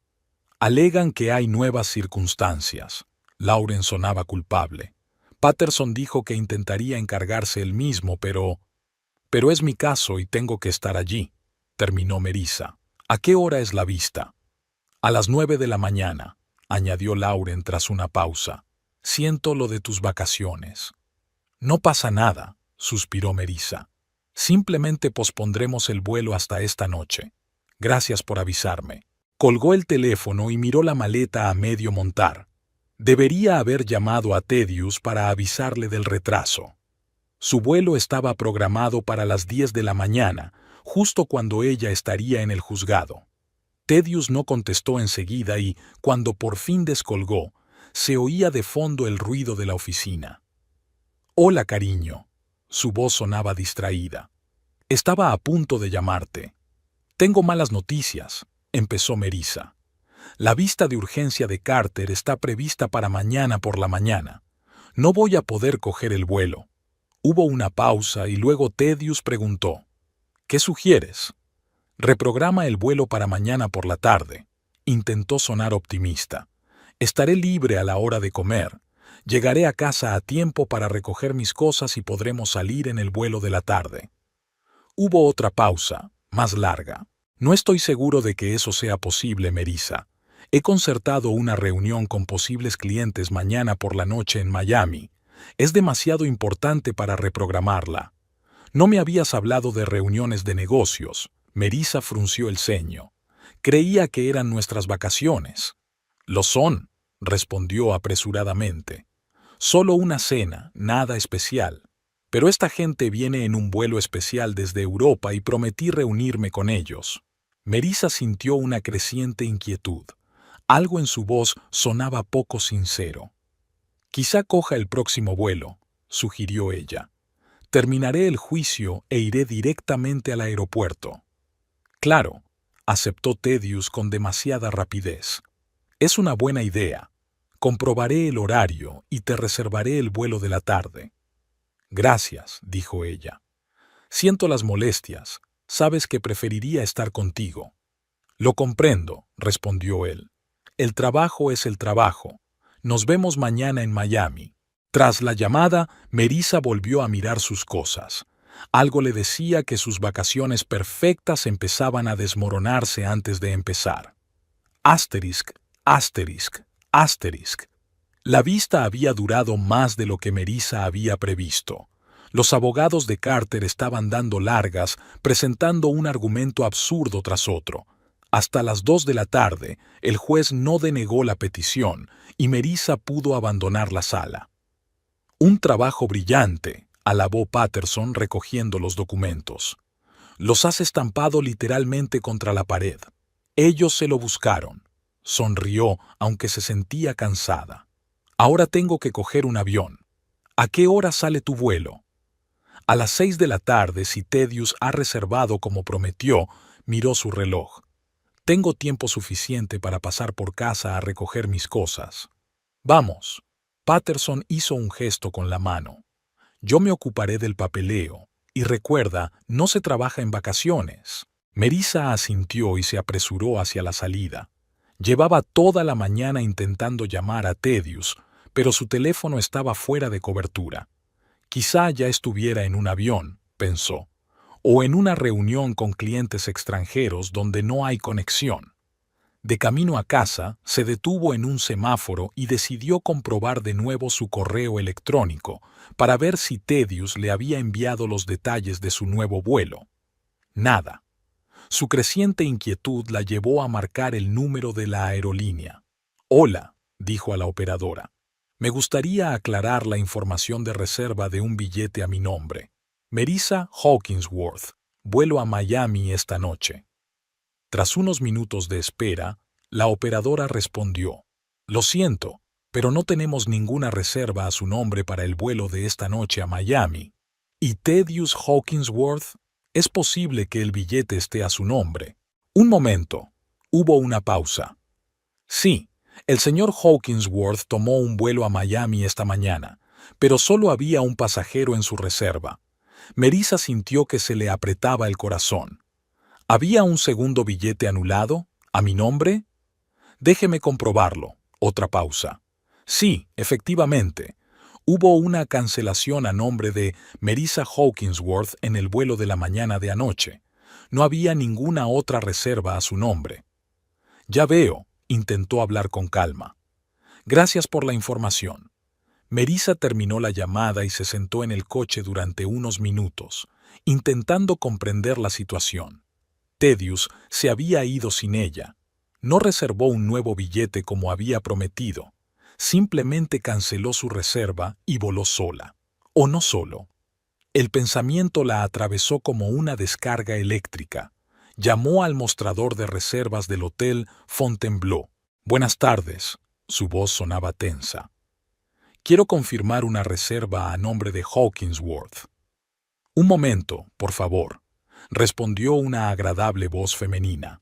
Alegan que hay nuevas circunstancias». Lauren sonaba culpable. Patterson dijo que intentaría encargarse él mismo, pero es mi caso y tengo que estar allí, terminó Melissa. «¿A qué hora es la vista?» «A las 9 de la mañana», añadió Lauren tras una pausa. «Siento lo de tus vacaciones». «No pasa nada», suspiró Melissa. «Simplemente pospondremos el vuelo hasta esta noche. Gracias por avisarme». Colgó el teléfono y miró la maleta a medio montar. Debería haber llamado a Thaddeus para avisarle del retraso. Su vuelo estaba programado para las 10 de la mañana, justo cuando ella estaría en el juzgado. Thaddeus no contestó enseguida y, cuando por fin descolgó, se oía de fondo el ruido de la oficina. «Hola, cariño». Su voz sonaba distraída. «Estaba a punto de llamarte». «Tengo malas noticias», empezó Melissa. «La vista de urgencia de Carter está prevista para mañana por la mañana. No voy a poder coger el vuelo». Hubo una pausa y luego Thaddeus preguntó: «¿Qué sugieres?» «Reprograma el vuelo para mañana por la tarde». Intentó sonar optimista. «Estaré libre a la hora de comer. Llegaré a casa a tiempo para recoger mis cosas y podremos salir en el vuelo de la tarde». Hubo otra pausa, más larga. «No estoy seguro de que eso sea posible, Melissa. He concertado una reunión con posibles clientes mañana por la noche en Miami. Es demasiado importante para reprogramarla». «No me habías hablado de reuniones de negocios». Melissa frunció el ceño. «Creía que eran nuestras vacaciones». «Lo son», respondió apresuradamente. «Solo una cena, nada especial». pero esta gente viene en un vuelo especial desde Europa y prometí reunirme con ellos. Melissa sintió una creciente inquietud. Algo en su voz sonaba poco sincero. Quizá coja el próximo vuelo, sugirió ella. Terminaré el juicio e iré directamente al aeropuerto. Claro, aceptó Thaddeus con demasiada rapidez. Es una buena idea. Comprobaré el horario y te reservaré el vuelo de la tarde. Gracias, dijo ella. Siento las molestias. Sabes que preferiría estar contigo. Lo comprendo, respondió él. El trabajo es el trabajo. Nos vemos mañana en Miami. Tras la llamada, Melissa volvió a mirar sus cosas. Algo le decía que sus vacaciones perfectas empezaban a desmoronarse antes de empezar. Asterisk, asterisk, asterisk. La vista había durado más de lo que Melissa había previsto. Los abogados de Carter estaban dando largas, presentando un argumento absurdo tras otro. Hasta las 2 de la tarde, el juez no denegó la petición y Melissa pudo abandonar la sala. Un trabajo brillante, alabó Patterson recogiendo los documentos. Los has estampado literalmente contra la pared. Ellos se lo buscaron. Sonrió, aunque se sentía cansada. Ahora tengo que coger un avión. ¿A qué hora sale tu vuelo? A las 6 de la tarde, si Thaddeus ha reservado como prometió, miró su reloj. Tengo tiempo suficiente para pasar por casa a recoger mis cosas. Vamos. Patterson hizo un gesto con la mano. Yo me ocuparé del papeleo. Y recuerda, no se trabaja en vacaciones. Melissa asintió y se apresuró hacia la salida. Llevaba toda la mañana intentando llamar a Thaddeus, pero su teléfono estaba fuera de cobertura. Quizá ya estuviera en un avión, pensó, o en una reunión con clientes extranjeros donde no hay conexión. De camino a casa, se detuvo en un semáforo y decidió comprobar de nuevo su correo electrónico para ver si Thaddeus le había enviado los detalles de su nuevo vuelo. Nada. Su creciente inquietud la llevó a marcar el número de la aerolínea. «Hola», dijo a la operadora. «Me gustaría aclarar la información de reserva de un billete a mi nombre. Melissa Hawkinsworth, vuelo a Miami esta noche». Tras unos minutos de espera, la operadora respondió: «Lo siento, pero no tenemos ninguna reserva a su nombre para el vuelo de esta noche a Miami». «¿Y Thaddeus Hawkinsworth? Es posible que el billete esté a su nombre». «Un momento». Hubo una pausa. «Sí, el señor Hawkinsworth tomó un vuelo a Miami esta mañana, pero solo había un pasajero en su reserva». Melissa sintió que se le apretaba el corazón. ¿Había un segundo billete anulado? ¿A mi nombre? Déjeme comprobarlo. Otra pausa. Sí, efectivamente. Hubo una cancelación a nombre de Melissa Hawkinsworth en el vuelo de la mañana de anoche. No había ninguna otra reserva a su nombre. Ya veo, intentó hablar con calma. Gracias por la información. Melissa terminó la llamada y se sentó en el coche durante unos minutos, intentando comprender la situación. Thaddeus se había ido sin ella. No reservó un nuevo billete como había prometido. Simplemente canceló su reserva y voló sola. O no solo. El pensamiento la atravesó como una descarga eléctrica. Llamó al mostrador de reservas del hotel Fontainebleau. «Buenas tardes». Su voz sonaba tensa. «Quiero confirmar una reserva a nombre de Hawkinsworth». «Un momento, por favor», respondió una agradable voz femenina.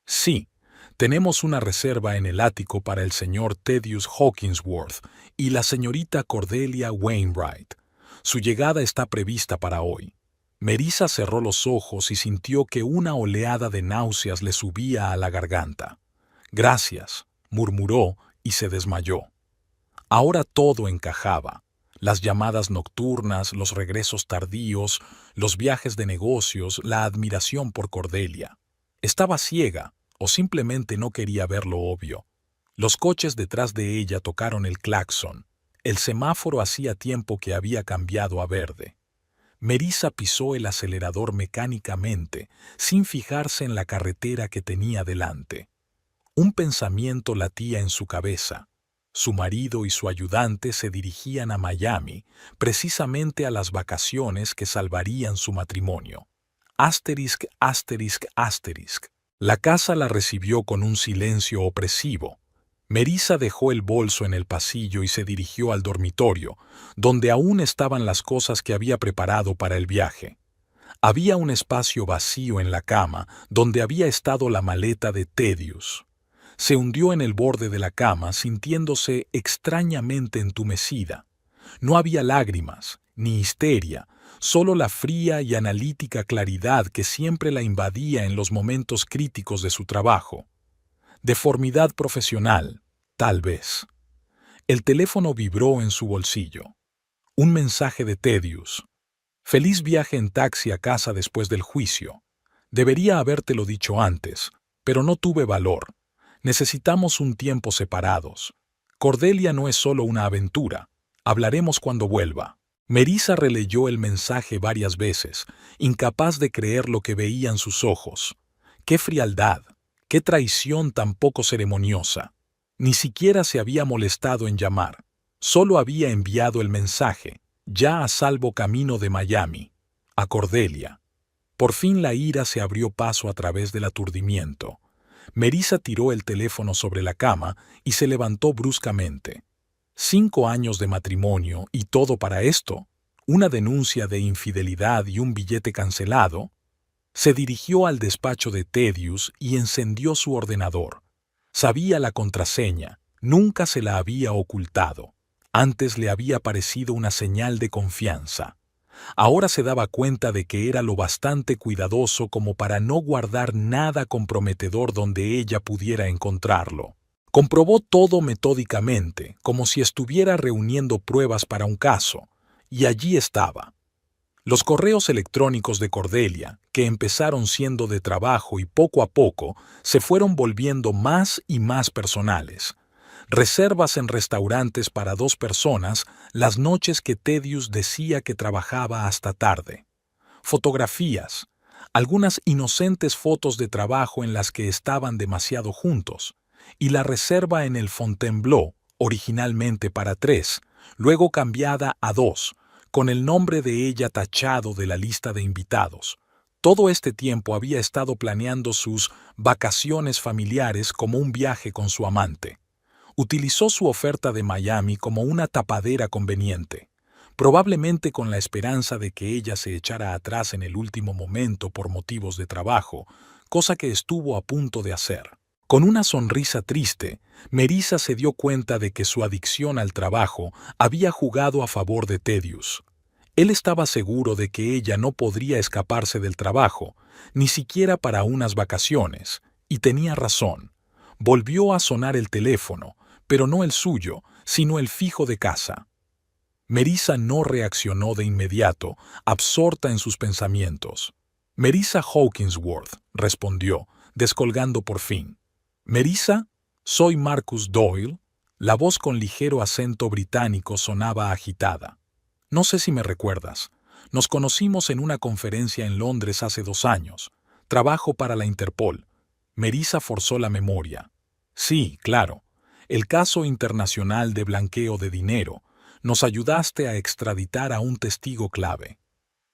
«Sí, tenemos una reserva en el ático para el señor Thaddeus Hawkinsworth y la señorita Cordelia Wainwright. Su llegada está prevista para hoy». Melissa cerró los ojos y sintió que una oleada de náuseas le subía a la garganta. «Gracias», murmuró y se desmayó. Ahora todo encajaba. Las llamadas nocturnas, los regresos tardíos, los viajes de negocios, la admiración por Cordelia. Estaba ciega, o simplemente no quería ver lo obvio. Los coches detrás de ella tocaron el claxon. El semáforo hacía tiempo que había cambiado a verde. Melissa pisó el acelerador mecánicamente, sin fijarse en la carretera que tenía delante. Un pensamiento latía en su cabeza. Su marido y su ayudante se dirigían a Miami, precisamente a las vacaciones que salvarían su matrimonio. Asterisc, asterisc, asterisc. La casa la recibió con un silencio opresivo. Melissa dejó el bolso en el pasillo y se dirigió al dormitorio, donde aún estaban las cosas que había preparado para el viaje. Había un espacio vacío en la cama donde había estado la maleta de Thaddeus. Se hundió en el borde de la cama sintiéndose extrañamente entumecida. No había lágrimas, ni histeria, solo la fría y analítica claridad que siempre la invadía en los momentos críticos de su trabajo. Deformidad profesional, tal vez. El teléfono vibró en su bolsillo. Un mensaje de Thaddeus. Feliz viaje en taxi a casa después del juicio. Debería habértelo dicho antes, pero no tuve valor. Necesitamos un tiempo separados. Cordelia no es solo una aventura. Hablaremos cuando vuelva. Melissa releyó el mensaje varias veces, incapaz de creer lo que veían sus ojos. ¡Qué frialdad! ¡Qué traición tan poco ceremoniosa! Ni siquiera se había molestado en llamar. Solo había enviado el mensaje, ya a salvo camino de Miami, a Cordelia. Por fin la ira se abrió paso a través del aturdimiento. Melissa tiró el teléfono sobre la cama y se levantó bruscamente. 5 años de matrimonio y todo para esto, una denuncia de infidelidad y un billete cancelado. Se dirigió al despacho de Thaddeus y encendió su ordenador. Sabía la contraseña, nunca se la había ocultado. Antes le había parecido una señal de confianza. Ahora se daba cuenta de que era lo bastante cuidadoso como para no guardar nada comprometedor donde ella pudiera encontrarlo. Comprobó todo metódicamente, como si estuviera reuniendo pruebas para un caso, y allí estaba. Los correos electrónicos de Cordelia, que empezaron siendo de trabajo y poco a poco se fueron volviendo más y más personales. Reservas en restaurantes para 2 personas las noches que Thaddeus decía que trabajaba hasta tarde. Fotografías, algunas inocentes fotos de trabajo en las que estaban demasiado juntos, y la reserva en el Fontainebleau, originalmente para 3, luego cambiada a 2, con el nombre de ella tachado de la lista de invitados. Todo este tiempo había estado planeando sus vacaciones familiares como un viaje con su amante. Utilizó su oferta de Miami como una tapadera conveniente, probablemente con la esperanza de que ella se echara atrás en el último momento por motivos de trabajo, cosa que estuvo a punto de hacer. Con una sonrisa triste, Melissa se dio cuenta de que su adicción al trabajo había jugado a favor de Thaddeus. Él estaba seguro de que ella no podría escaparse del trabajo, ni siquiera para unas vacaciones, y tenía razón. Volvió a sonar el teléfono, pero no el suyo, sino el fijo de casa. Melissa no reaccionó de inmediato, absorta en sus pensamientos. Melissa Hawkinsworth, respondió, descolgando por fin. Melissa, soy Marcus Doyle. La voz con ligero acento británico sonaba agitada. No sé si me recuerdas. Nos conocimos en una conferencia en Londres hace 2 años. Trabajo para la Interpol. Melissa forzó la memoria. Sí, claro. El caso internacional de blanqueo de dinero. Nos ayudaste a extraditar a un testigo clave.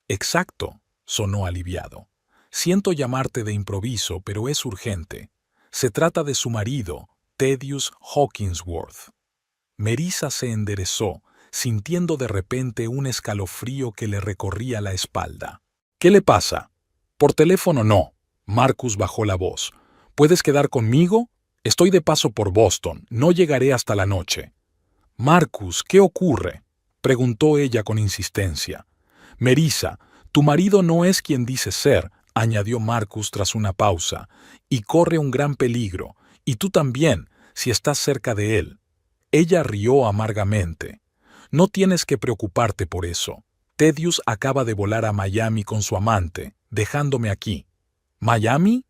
Exacto, sonó aliviado. Siento llamarte de improviso, pero es urgente. Se trata de su marido, Thaddeus Hawkinsworth. Melissa se enderezó, sintiendo de repente un escalofrío que le recorría la espalda. ¿Qué le pasa? Por teléfono no. Marcus bajó la voz. ¿Puedes quedar conmigo? Estoy de paso por Boston, no llegaré hasta la noche. Marcus, ¿qué ocurre? Preguntó ella con insistencia. Melissa, tu marido no es quien dice ser, añadió Marcus tras una pausa, y corre un gran peligro, y tú también, si estás cerca de él. Ella rió amargamente. No tienes que preocuparte por eso. Thaddeus acaba de volar a Miami con su amante, dejándome aquí. ¿Miami?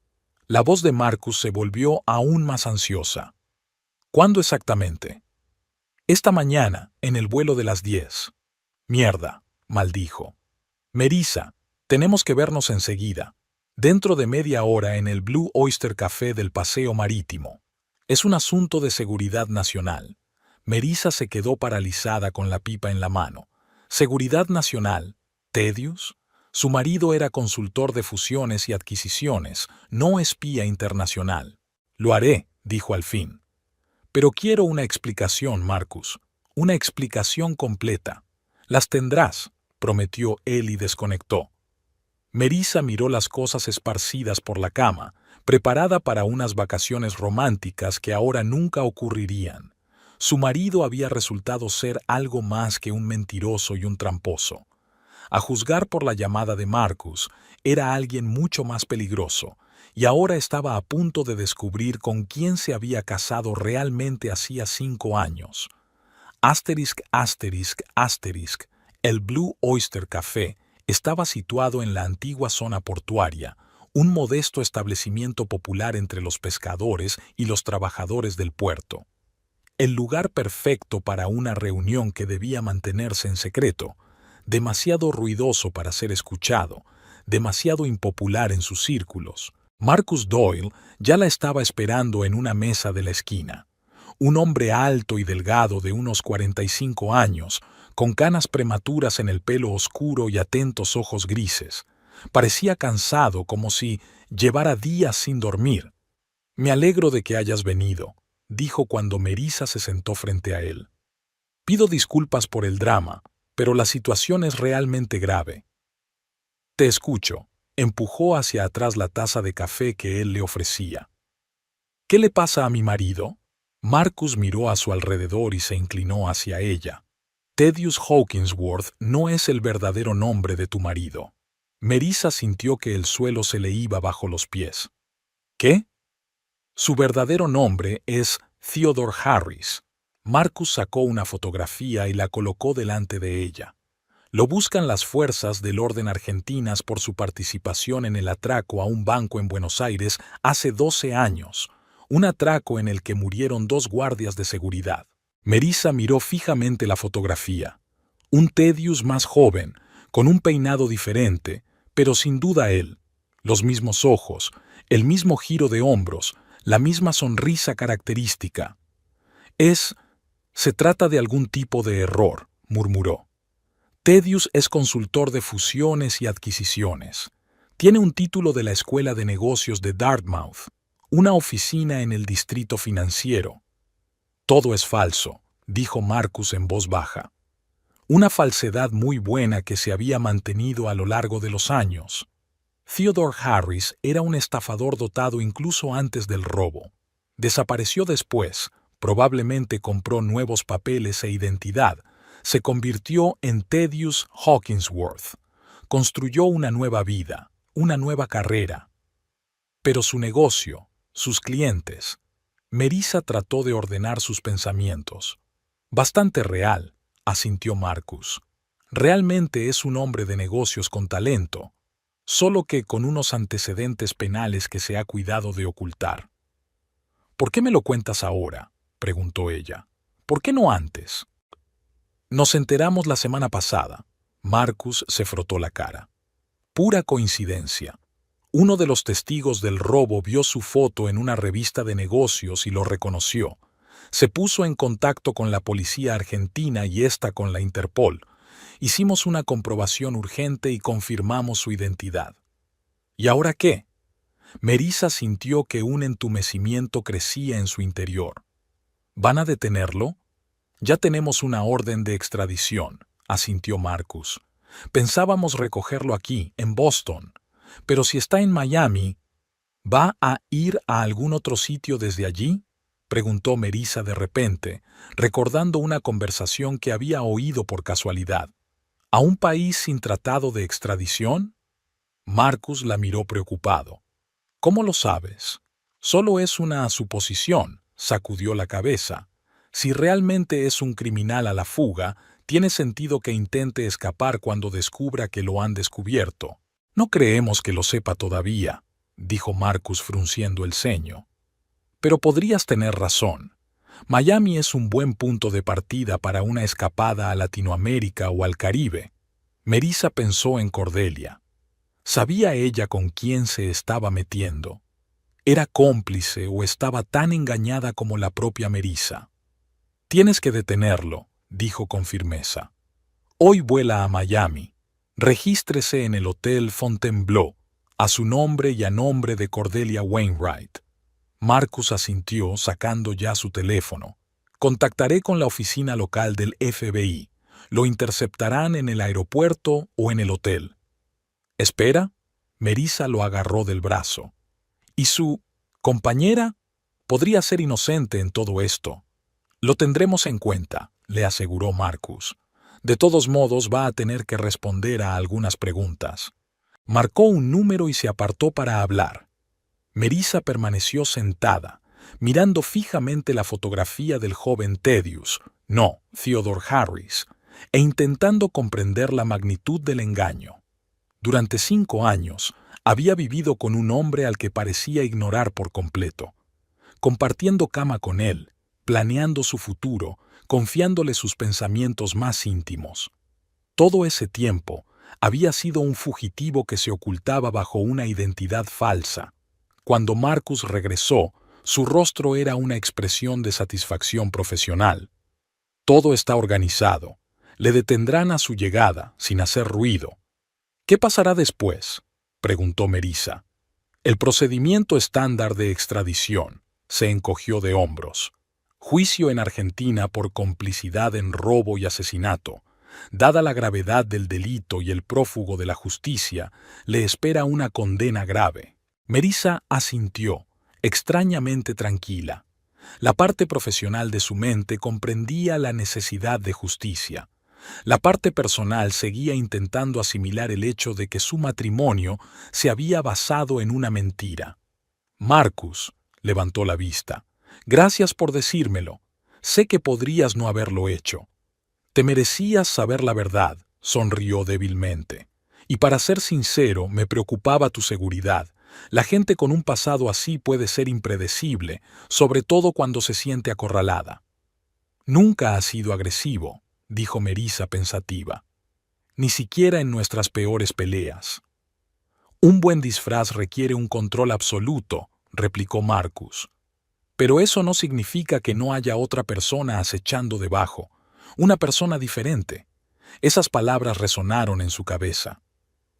La voz de Marcus se volvió aún más ansiosa. ¿Cuándo exactamente? Esta mañana, en el vuelo de las 10. Mierda, maldijo. Melissa, tenemos que vernos enseguida. Dentro de media hora en el Blue Oyster Café del Paseo Marítimo. Es un asunto de seguridad nacional. Melissa se quedó paralizada con la pipa en la mano. ¿Seguridad Nacional? ¿Tedious? Su marido era consultor de fusiones y adquisiciones, no espía internacional. Lo haré, dijo al fin. Pero quiero una explicación, Marcus. Una explicación completa. Las tendrás, prometió él y desconectó. Melissa miró las cosas esparcidas por la cama, preparada para unas vacaciones románticas que ahora nunca ocurrirían. Su marido había resultado ser algo más que un mentiroso y un tramposo. A juzgar por la llamada de Marcus, era alguien mucho más peligroso, y ahora estaba a punto de descubrir con quién se había casado realmente hacía 5 años. Asterisk, asterisk, asterisk, el Blue Oyster Café estaba situado en la antigua zona portuaria, un modesto establecimiento popular entre los pescadores y los trabajadores del puerto. El lugar perfecto para una reunión que debía mantenerse en secreto, demasiado ruidoso para ser escuchado, demasiado impopular en sus círculos. Marcus Doyle ya la estaba esperando en una mesa de la esquina. Un hombre alto y delgado de unos 45 años, con canas prematuras en el pelo oscuro y atentos ojos grises. Parecía cansado, como si llevara días sin dormir. «Me alegro de que hayas venido», dijo cuando Melissa se sentó frente a él. «Pido disculpas por el drama, pero la situación es realmente grave». «Te escucho», empujó hacia atrás la taza de café que él le ofrecía. «¿Qué le pasa a mi marido?» Marcus miró a su alrededor y se inclinó hacia ella. «Tedious Hawkinsworth no es el verdadero nombre de tu marido». Melissa sintió que el suelo se le iba bajo los pies. «¿Qué?» «Su verdadero nombre es Theodore Harris». Marcus sacó una fotografía y la colocó delante de ella. Lo buscan las fuerzas del orden argentinas por su participación en el atraco a un banco en Buenos Aires hace 12 años, un atraco en el que murieron 2 guardias de seguridad. Melissa miró fijamente la fotografía. Un Tedious más joven, con un peinado diferente, pero sin duda él. Los mismos ojos, el mismo giro de hombros, la misma sonrisa característica. Se trata de algún tipo de error», murmuró. «Tedious es consultor de fusiones y adquisiciones. Tiene un título de la Escuela de Negocios de Dartmouth, una oficina en el distrito financiero». «Todo es falso», dijo Marcus en voz baja. Una falsedad muy buena que se había mantenido a lo largo de los años. Theodore Harris era un estafador dotado incluso antes del robo. Desapareció después, probablemente compró nuevos papeles e identidad, se convirtió en Tedious Hawkinsworth, construyó una nueva vida, una nueva carrera. Pero su negocio, sus clientes. Melissa trató de ordenar sus pensamientos. «Bastante real», asintió Marcus. «Realmente es un hombre de negocios con talento, solo que con unos antecedentes penales que se ha cuidado de ocultar». «¿Por qué me lo cuentas ahora?», preguntó ella. «¿Por qué no antes?» «Nos enteramos la semana pasada». Marcus se frotó la cara. «Pura coincidencia. Uno de los testigos del robo vio su foto en una revista de negocios y lo reconoció. Se puso en contacto con la policía argentina y esta con la Interpol. Hicimos una comprobación urgente y confirmamos su identidad». «¿Y ahora qué?» Melissa sintió que un entumecimiento crecía en su interior. «¿Van a detenerlo?» «Ya tenemos una orden de extradición», asintió Marcus. «Pensábamos recogerlo aquí, en Boston. Pero si está en Miami, ¿va a ir a algún otro sitio desde allí?», preguntó Melissa de repente, recordando una conversación que había oído por casualidad. «¿A un país sin tratado de extradición?». Marcus la miró preocupado. «¿Cómo lo sabes?». «Solo es una suposición», sacudió la cabeza. «Si realmente es un criminal a la fuga, tiene sentido que intente escapar cuando descubra que lo han descubierto». «No creemos que lo sepa todavía», dijo Marcus frunciendo el ceño. «Pero podrías tener razón. Miami es un buen punto de partida para una escapada a Latinoamérica o al Caribe». Melissa pensó en Cordelia. ¿Sabía ella con quién se estaba metiendo? ¿Era cómplice o estaba tan engañada como la propia Melissa? Tienes que detenerlo, dijo con firmeza. Hoy vuela a Miami. Regístrese en el Hotel Fontainebleau, a su nombre y a nombre de Cordelia Wainwright. Marcus asintió, sacando ya su teléfono. Contactaré con la oficina local del FBI. Lo interceptarán en el aeropuerto o en el hotel. ¿Espera? Melissa lo agarró del brazo. ¿Y su compañera? Podría ser inocente en todo esto. Lo tendremos en cuenta, le aseguró Marcus. De todos modos, va a tener que responder a algunas preguntas. Marcó un número y se apartó para hablar. Melissa permaneció sentada, mirando fijamente la fotografía del joven Thaddeus, no, Theodore Harris, e intentando comprender la magnitud del engaño. Durante 5 años, había vivido con un hombre al que parecía ignorar por completo, compartiendo cama con él, planeando su futuro, confiándole sus pensamientos más íntimos. Todo ese tiempo había sido un fugitivo que se ocultaba bajo una identidad falsa. Cuando Marcus regresó, su rostro era una expresión de satisfacción profesional. Todo está organizado. Le detendrán a su llegada, sin hacer ruido. ¿Qué pasará después?, preguntó Melissa. El procedimiento estándar de extradición. Se encogió de hombros. Juicio en Argentina por complicidad en robo y asesinato. Dada la gravedad del delito y el prófugo de la justicia, le espera una condena grave. Melissa asintió, extrañamente tranquila. La parte profesional de su mente comprendía la necesidad de justicia. La parte personal seguía intentando asimilar el hecho de que su matrimonio se había basado en una mentira. Marcus levantó la vista. Gracias por decírmelo. Sé que podrías no haberlo hecho. Te merecías saber la verdad, sonrió débilmente. Y para ser sincero, me preocupaba tu seguridad. La gente con un pasado así puede ser impredecible, sobre todo cuando se siente acorralada. Nunca has sido agresivo, dijo Melissa pensativa. Ni siquiera en nuestras peores peleas. Un buen disfraz requiere un control absoluto, replicó Marcus. Pero eso no significa que no haya otra persona acechando debajo, una persona diferente. Esas palabras resonaron en su cabeza.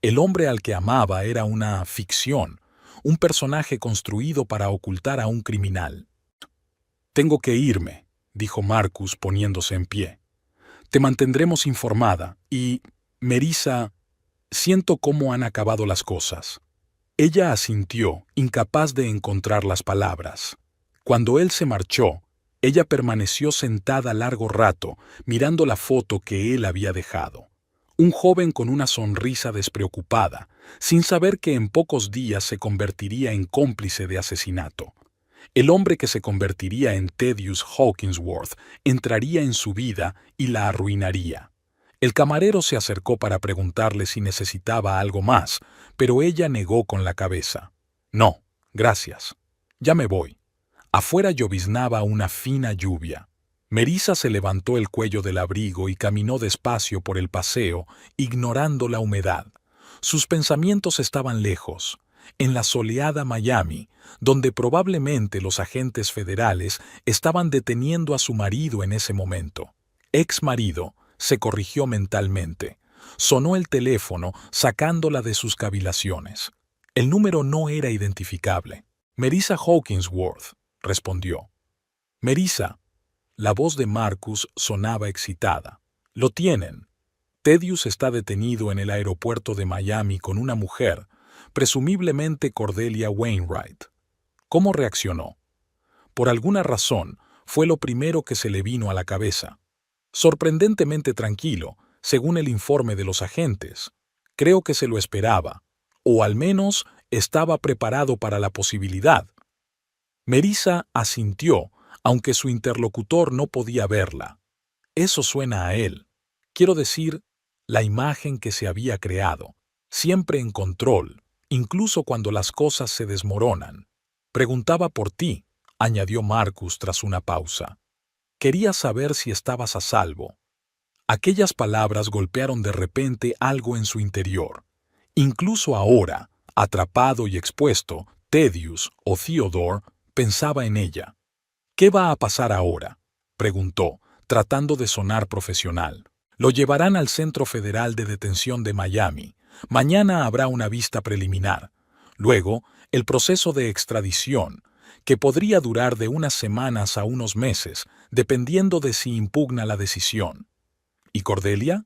El hombre al que amaba era una ficción, un personaje construido para ocultar a un criminal. Tengo que irme, dijo Marcus poniéndose en pie. Te mantendremos informada y, Melissa, siento cómo han acabado las cosas. Ella asintió, incapaz de encontrar las palabras. Cuando él se marchó, ella permaneció sentada largo rato, mirando la foto que él había dejado. Un joven con una sonrisa despreocupada, sin saber que en pocos días se convertiría en cómplice de asesinato. El hombre que se convertiría en Thaddeus Hawkinsworth entraría en su vida y la arruinaría. El camarero se acercó para preguntarle si necesitaba algo más, pero ella negó con la cabeza. No, gracias. Ya me voy. Afuera lloviznaba una fina lluvia. Melissa se levantó el cuello del abrigo y caminó despacio por el paseo, ignorando la humedad. Sus pensamientos estaban lejos, en la soleada Miami, donde probablemente los agentes federales estaban deteniendo a su marido en ese momento. Ex marido, se corrigió mentalmente. Sonó el teléfono, sacándola de sus cavilaciones. El número no era identificable. Melissa Hawkinsworth, respondió. Melissa. La voz de Marcus sonaba excitada. Lo tienen. Thaddeus está detenido en el aeropuerto de Miami con una mujer, presumiblemente Cordelia Wainwright. ¿Cómo reaccionó? Por alguna razón, fue lo primero que se le vino a la cabeza. Sorprendentemente tranquilo, según el informe de los agentes. Creo que se lo esperaba, o al menos estaba preparado para la posibilidad. Melissa asintió, aunque su interlocutor no podía verla. Eso suena a él. Quiero decir, la imagen que se había creado, siempre en control, incluso cuando las cosas se desmoronan. Preguntaba por ti, añadió Marcus tras una pausa. Quería saber si estabas a salvo. Aquellas palabras golpearon de repente algo en su interior. Incluso ahora, atrapado y expuesto, Thaddeus o Theodore pensaba en ella. ¿Qué va a pasar ahora?, preguntó, tratando de sonar profesional. Lo llevarán al Centro Federal de Detención de Miami. Mañana habrá una vista preliminar. Luego, el proceso de extradición, que podría durar de unas semanas a unos meses, dependiendo de si impugna la decisión. ¿Y Cordelia?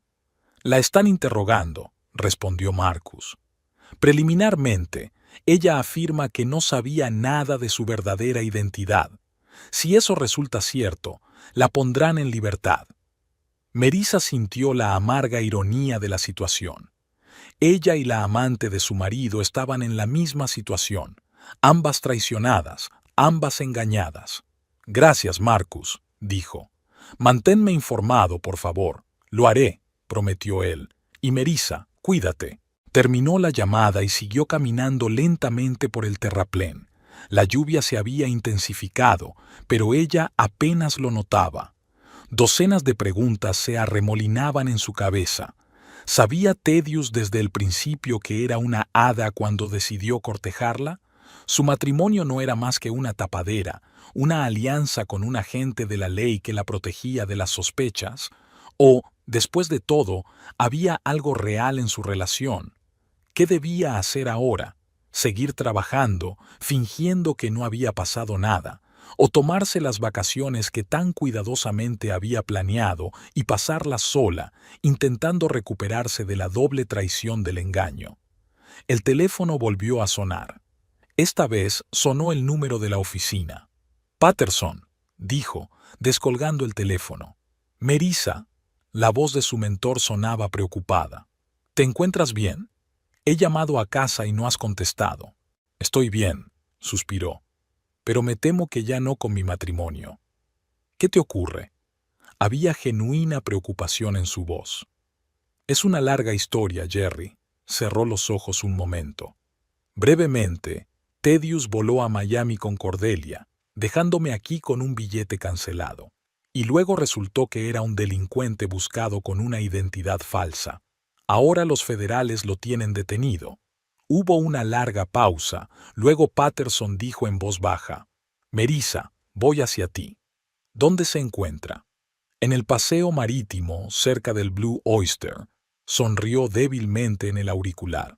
La están interrogando, respondió Marcus. Preliminarmente, ella afirma que no sabía nada de su verdadera identidad. Si eso resulta cierto, la pondrán en libertad. Melissa sintió la amarga ironía de la situación. Ella y la amante de su marido estaban en la misma situación, ambas traicionadas, ambas engañadas. Gracias, Marcus, dijo. Manténme informado, por favor. Lo haré, prometió él. Y Melissa, cuídate. Terminó la llamada y siguió caminando lentamente por el terraplén. La lluvia se había intensificado, pero ella apenas lo notaba. Docenas de preguntas se arremolinaban en su cabeza. ¿Sabía Thaddeus desde el principio que era una hada cuando decidió cortejarla? Su matrimonio no era más que una tapadera, una alianza con un agente de la ley que la protegía de las sospechas. ¿O, después de todo, había algo real en su relación? ¿Qué debía hacer ahora? ¿Seguir trabajando, fingiendo que no había pasado nada? ¿O tomarse las vacaciones que tan cuidadosamente había planeado y pasarlas sola, intentando recuperarse de la doble traición del engaño? El teléfono volvió a sonar. Esta vez sonó el número de la oficina. Patterson, dijo, descolgando el teléfono. Melissa. La voz de su mentor sonaba preocupada. ¿Te encuentras bien? He llamado a casa y no has contestado. Estoy bien, suspiró. Pero me temo que ya no con mi matrimonio. ¿Qué te ocurre? Había genuina preocupación en su voz. Es una larga historia, Jerry. Cerró los ojos un momento. Brevemente, Thaddeus voló a Miami con Cordelia, dejándome aquí con un billete cancelado. Y luego resultó que era un delincuente buscado con una identidad falsa. Ahora los federales lo tienen detenido. Hubo una larga pausa, luego Patterson dijo en voz baja, Melissa, voy hacia ti. ¿Dónde se encuentra? En el paseo marítimo, cerca del Blue Oyster. Sonrió débilmente en el auricular.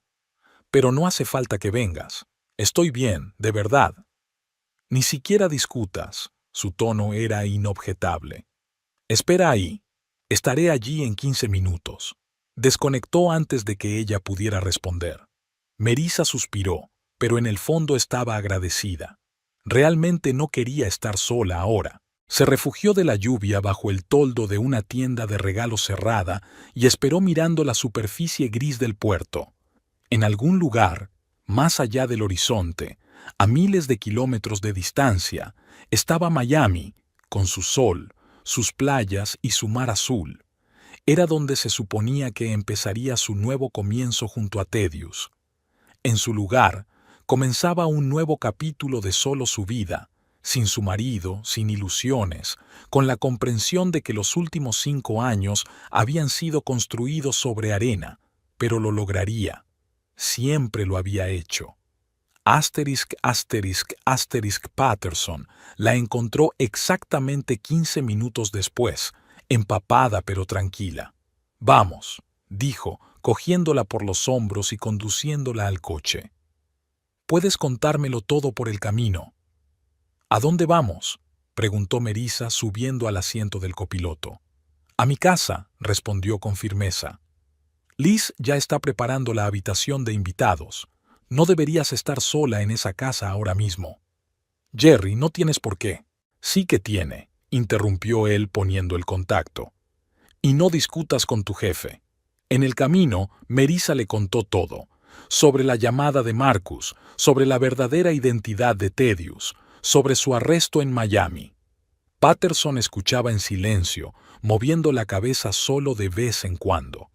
Pero no hace falta que vengas. Estoy bien, de verdad. Ni siquiera discutas. Su tono era inobjetable. Espera ahí. Estaré allí en 15 minutos. Desconectó antes de que ella pudiera responder. Melissa suspiró, pero en el fondo estaba agradecida. Realmente no quería estar sola ahora. Se refugió de la lluvia bajo el toldo de una tienda de regalos cerrada y esperó mirando la superficie gris del puerto. En algún lugar, más allá del horizonte, a miles de kilómetros de distancia, estaba Miami, con su sol, sus playas y su mar azul. Era donde se suponía que empezaría su nuevo comienzo junto a Thaddeus. En su lugar, comenzaba un nuevo capítulo de solo su vida, sin su marido, sin ilusiones, con la comprensión de que los últimos 5 años habían sido construidos sobre arena, pero lo lograría. Siempre lo había hecho. Patterson la encontró exactamente 15 minutos después, empapada pero tranquila. Vamos, dijo, cogiéndola por los hombros y conduciéndola al coche. Puedes contármelo todo por el camino. ¿A dónde vamos? Preguntó Melissa subiendo al asiento del copiloto. A mi casa, respondió con firmeza. Liz ya está preparando la habitación de invitados. No deberías estar sola en esa casa ahora mismo. Jerry, no tienes por qué. Sí que tiene, interrumpió él poniendo el contacto. Y no discutas con tu jefe. En el camino, Melissa le contó todo, sobre la llamada de Marcus, sobre la verdadera identidad de Thaddeus, sobre su arresto en Miami. Patterson escuchaba en silencio, moviendo la cabeza solo de vez en cuando.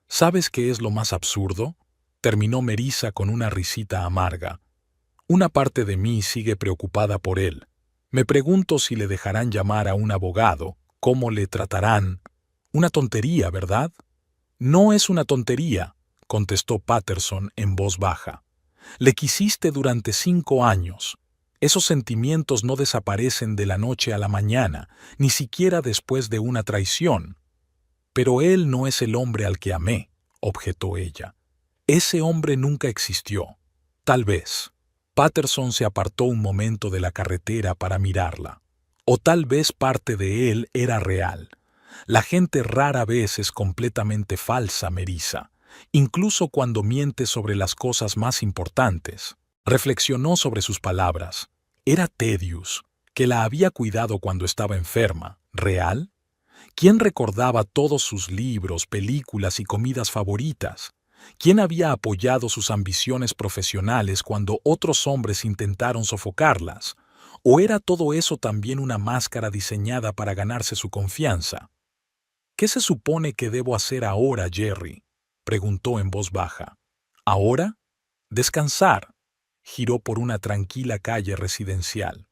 ¿Sabes qué es lo más absurdo? Terminó Melissa con una risita amarga. Una parte de mí sigue preocupada por él. Me pregunto si le dejarán llamar a un abogado, cómo le tratarán. Una tontería, ¿verdad? No es una tontería, contestó Patterson en voz baja. Le quisiste durante 5 años. Esos sentimientos no desaparecen de la noche a la mañana, ni siquiera después de una traición. Pero él no es el hombre al que amé, objetó ella. Ese hombre nunca existió. Tal vez. Patterson se apartó un momento de la carretera para mirarla. O tal vez parte de él era real. La gente rara vez es completamente falsa, Melissa, incluso cuando miente sobre las cosas más importantes. Reflexionó sobre sus palabras. ¿Era Thaddeus, que la había cuidado cuando estaba enferma, real? ¿Quién recordaba todos sus libros, películas y comidas favoritas? ¿Quién había apoyado sus ambiciones profesionales cuando otros hombres intentaron sofocarlas? ¿O era todo eso también una máscara diseñada para ganarse su confianza? ¿Qué se supone que debo hacer ahora, Jerry?, preguntó en voz baja. ¿Ahora? Descansar. Giró por una tranquila calle residencial.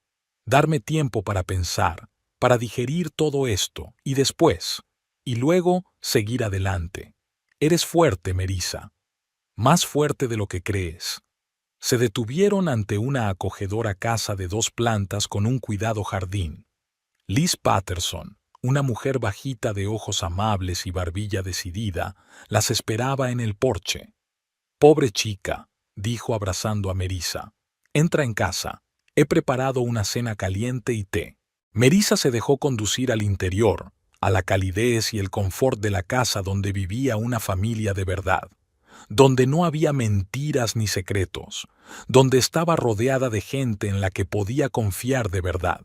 Darme tiempo para pensar, para digerir todo esto, y luego seguir adelante. Eres fuerte, Melissa. Más fuerte de lo que crees. Se detuvieron ante una acogedora casa de 2 plantas con un cuidado jardín. Liz Patterson, una mujer bajita de ojos amables y barbilla decidida, las esperaba en el porche. «Pobre chica», dijo abrazando a Melissa. «Entra en casa. He preparado una cena caliente y té». Melissa se dejó conducir al interior, a la calidez y el confort de la casa donde vivía una familia de verdad, donde no había mentiras ni secretos, donde estaba rodeada de gente en la que podía confiar de verdad.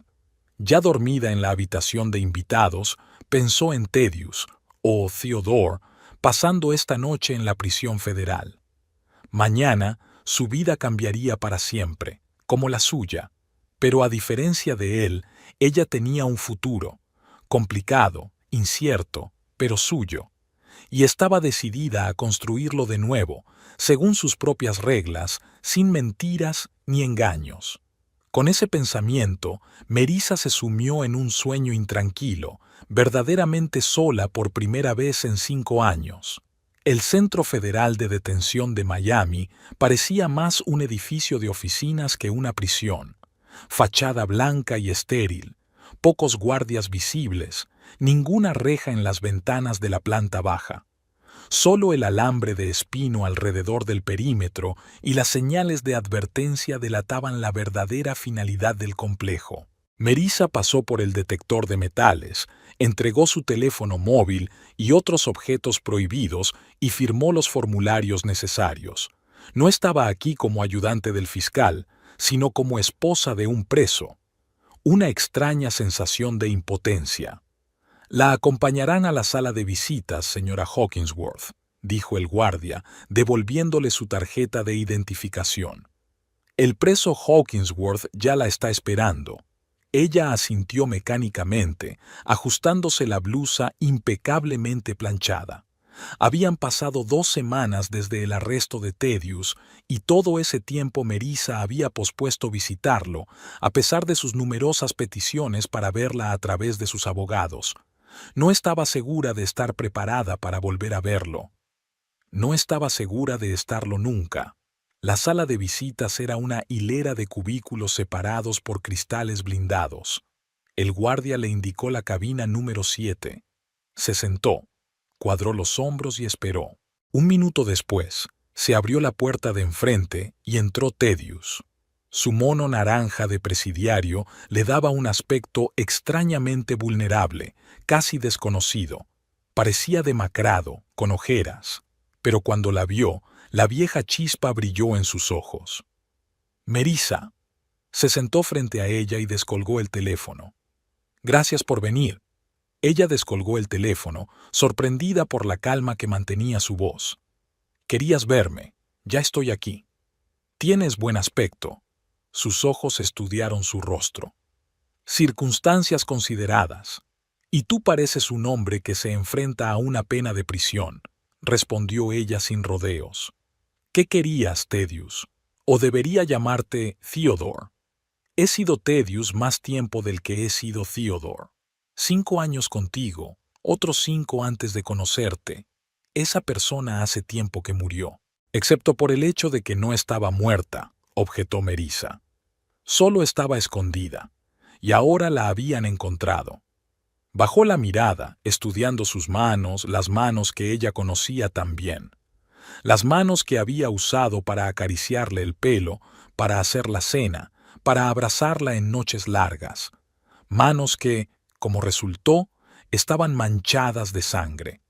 Ya dormida en la habitación de invitados, pensó en Thaddeus, o Theodore, pasando esta noche en la prisión federal. Mañana su vida cambiaría para siempre, como la suya, pero a diferencia de él, ella tenía un futuro, complicado, incierto, pero suyo, y estaba decidida a construirlo de nuevo, según sus propias reglas, sin mentiras ni engaños. Con ese pensamiento, Melissa se sumió en un sueño intranquilo, verdaderamente sola por primera vez en 5 años. El Centro Federal de Detención de Miami parecía más un edificio de oficinas que una prisión. Fachada blanca y estéril, pocos guardias visibles, ninguna reja en las ventanas de la planta baja. Solo el alambre de espino alrededor del perímetro y las señales de advertencia delataban la verdadera finalidad del complejo. Melissa pasó por el detector de metales, entregó su teléfono móvil y otros objetos prohibidos y firmó los formularios necesarios. No estaba aquí como ayudante del fiscal, sino como esposa de un preso. Una extraña sensación de impotencia. «La acompañarán a la sala de visitas, señora Hawkinsworth», dijo el guardia, devolviéndole su tarjeta de identificación. «El preso Hawkinsworth ya la está esperando». Ella asintió mecánicamente, ajustándose la blusa impecablemente planchada. Habían pasado 2 semanas desde el arresto de Thaddeus, y todo ese tiempo Melissa había pospuesto visitarlo, a pesar de sus numerosas peticiones para verla a través de sus abogados. No estaba segura de estar preparada para volver a verlo. No estaba segura de estarlo nunca. La sala de visitas era una hilera de cubículos separados por cristales blindados. El guardia le indicó la cabina número 7. Se sentó, cuadró los hombros y esperó. Un minuto después, se abrió la puerta de enfrente y entró Thaddeus. Su mono naranja de presidiario le daba un aspecto extrañamente vulnerable, casi desconocido. Parecía demacrado, con ojeras. Pero cuando la vio, la vieja chispa brilló en sus ojos. «Melissa». Se sentó frente a ella y descolgó el teléfono. «Gracias por venir». Ella descolgó el teléfono, sorprendida por la calma que mantenía su voz. «Querías verme. Ya estoy aquí». «Tienes buen aspecto». Sus ojos estudiaron su rostro. «Circunstancias consideradas. Y tú pareces un hombre que se enfrenta a una pena de prisión», respondió ella sin rodeos. «¿Qué querías, Thaddeus? ¿O debería llamarte Theodore?» «He sido Thaddeus más tiempo del que he sido Theodore. 5 años contigo, otros 5 antes de conocerte. Esa persona hace tiempo que murió». «Excepto por el hecho de que no estaba muerta», objetó Melissa. Solo estaba escondida, y ahora la habían encontrado. Bajó la mirada, estudiando sus manos, las manos que ella conocía tan bien. Las manos que había usado para acariciarle el pelo, para hacer la cena, para abrazarla en noches largas. Manos que, como resultó, estaban manchadas de sangre.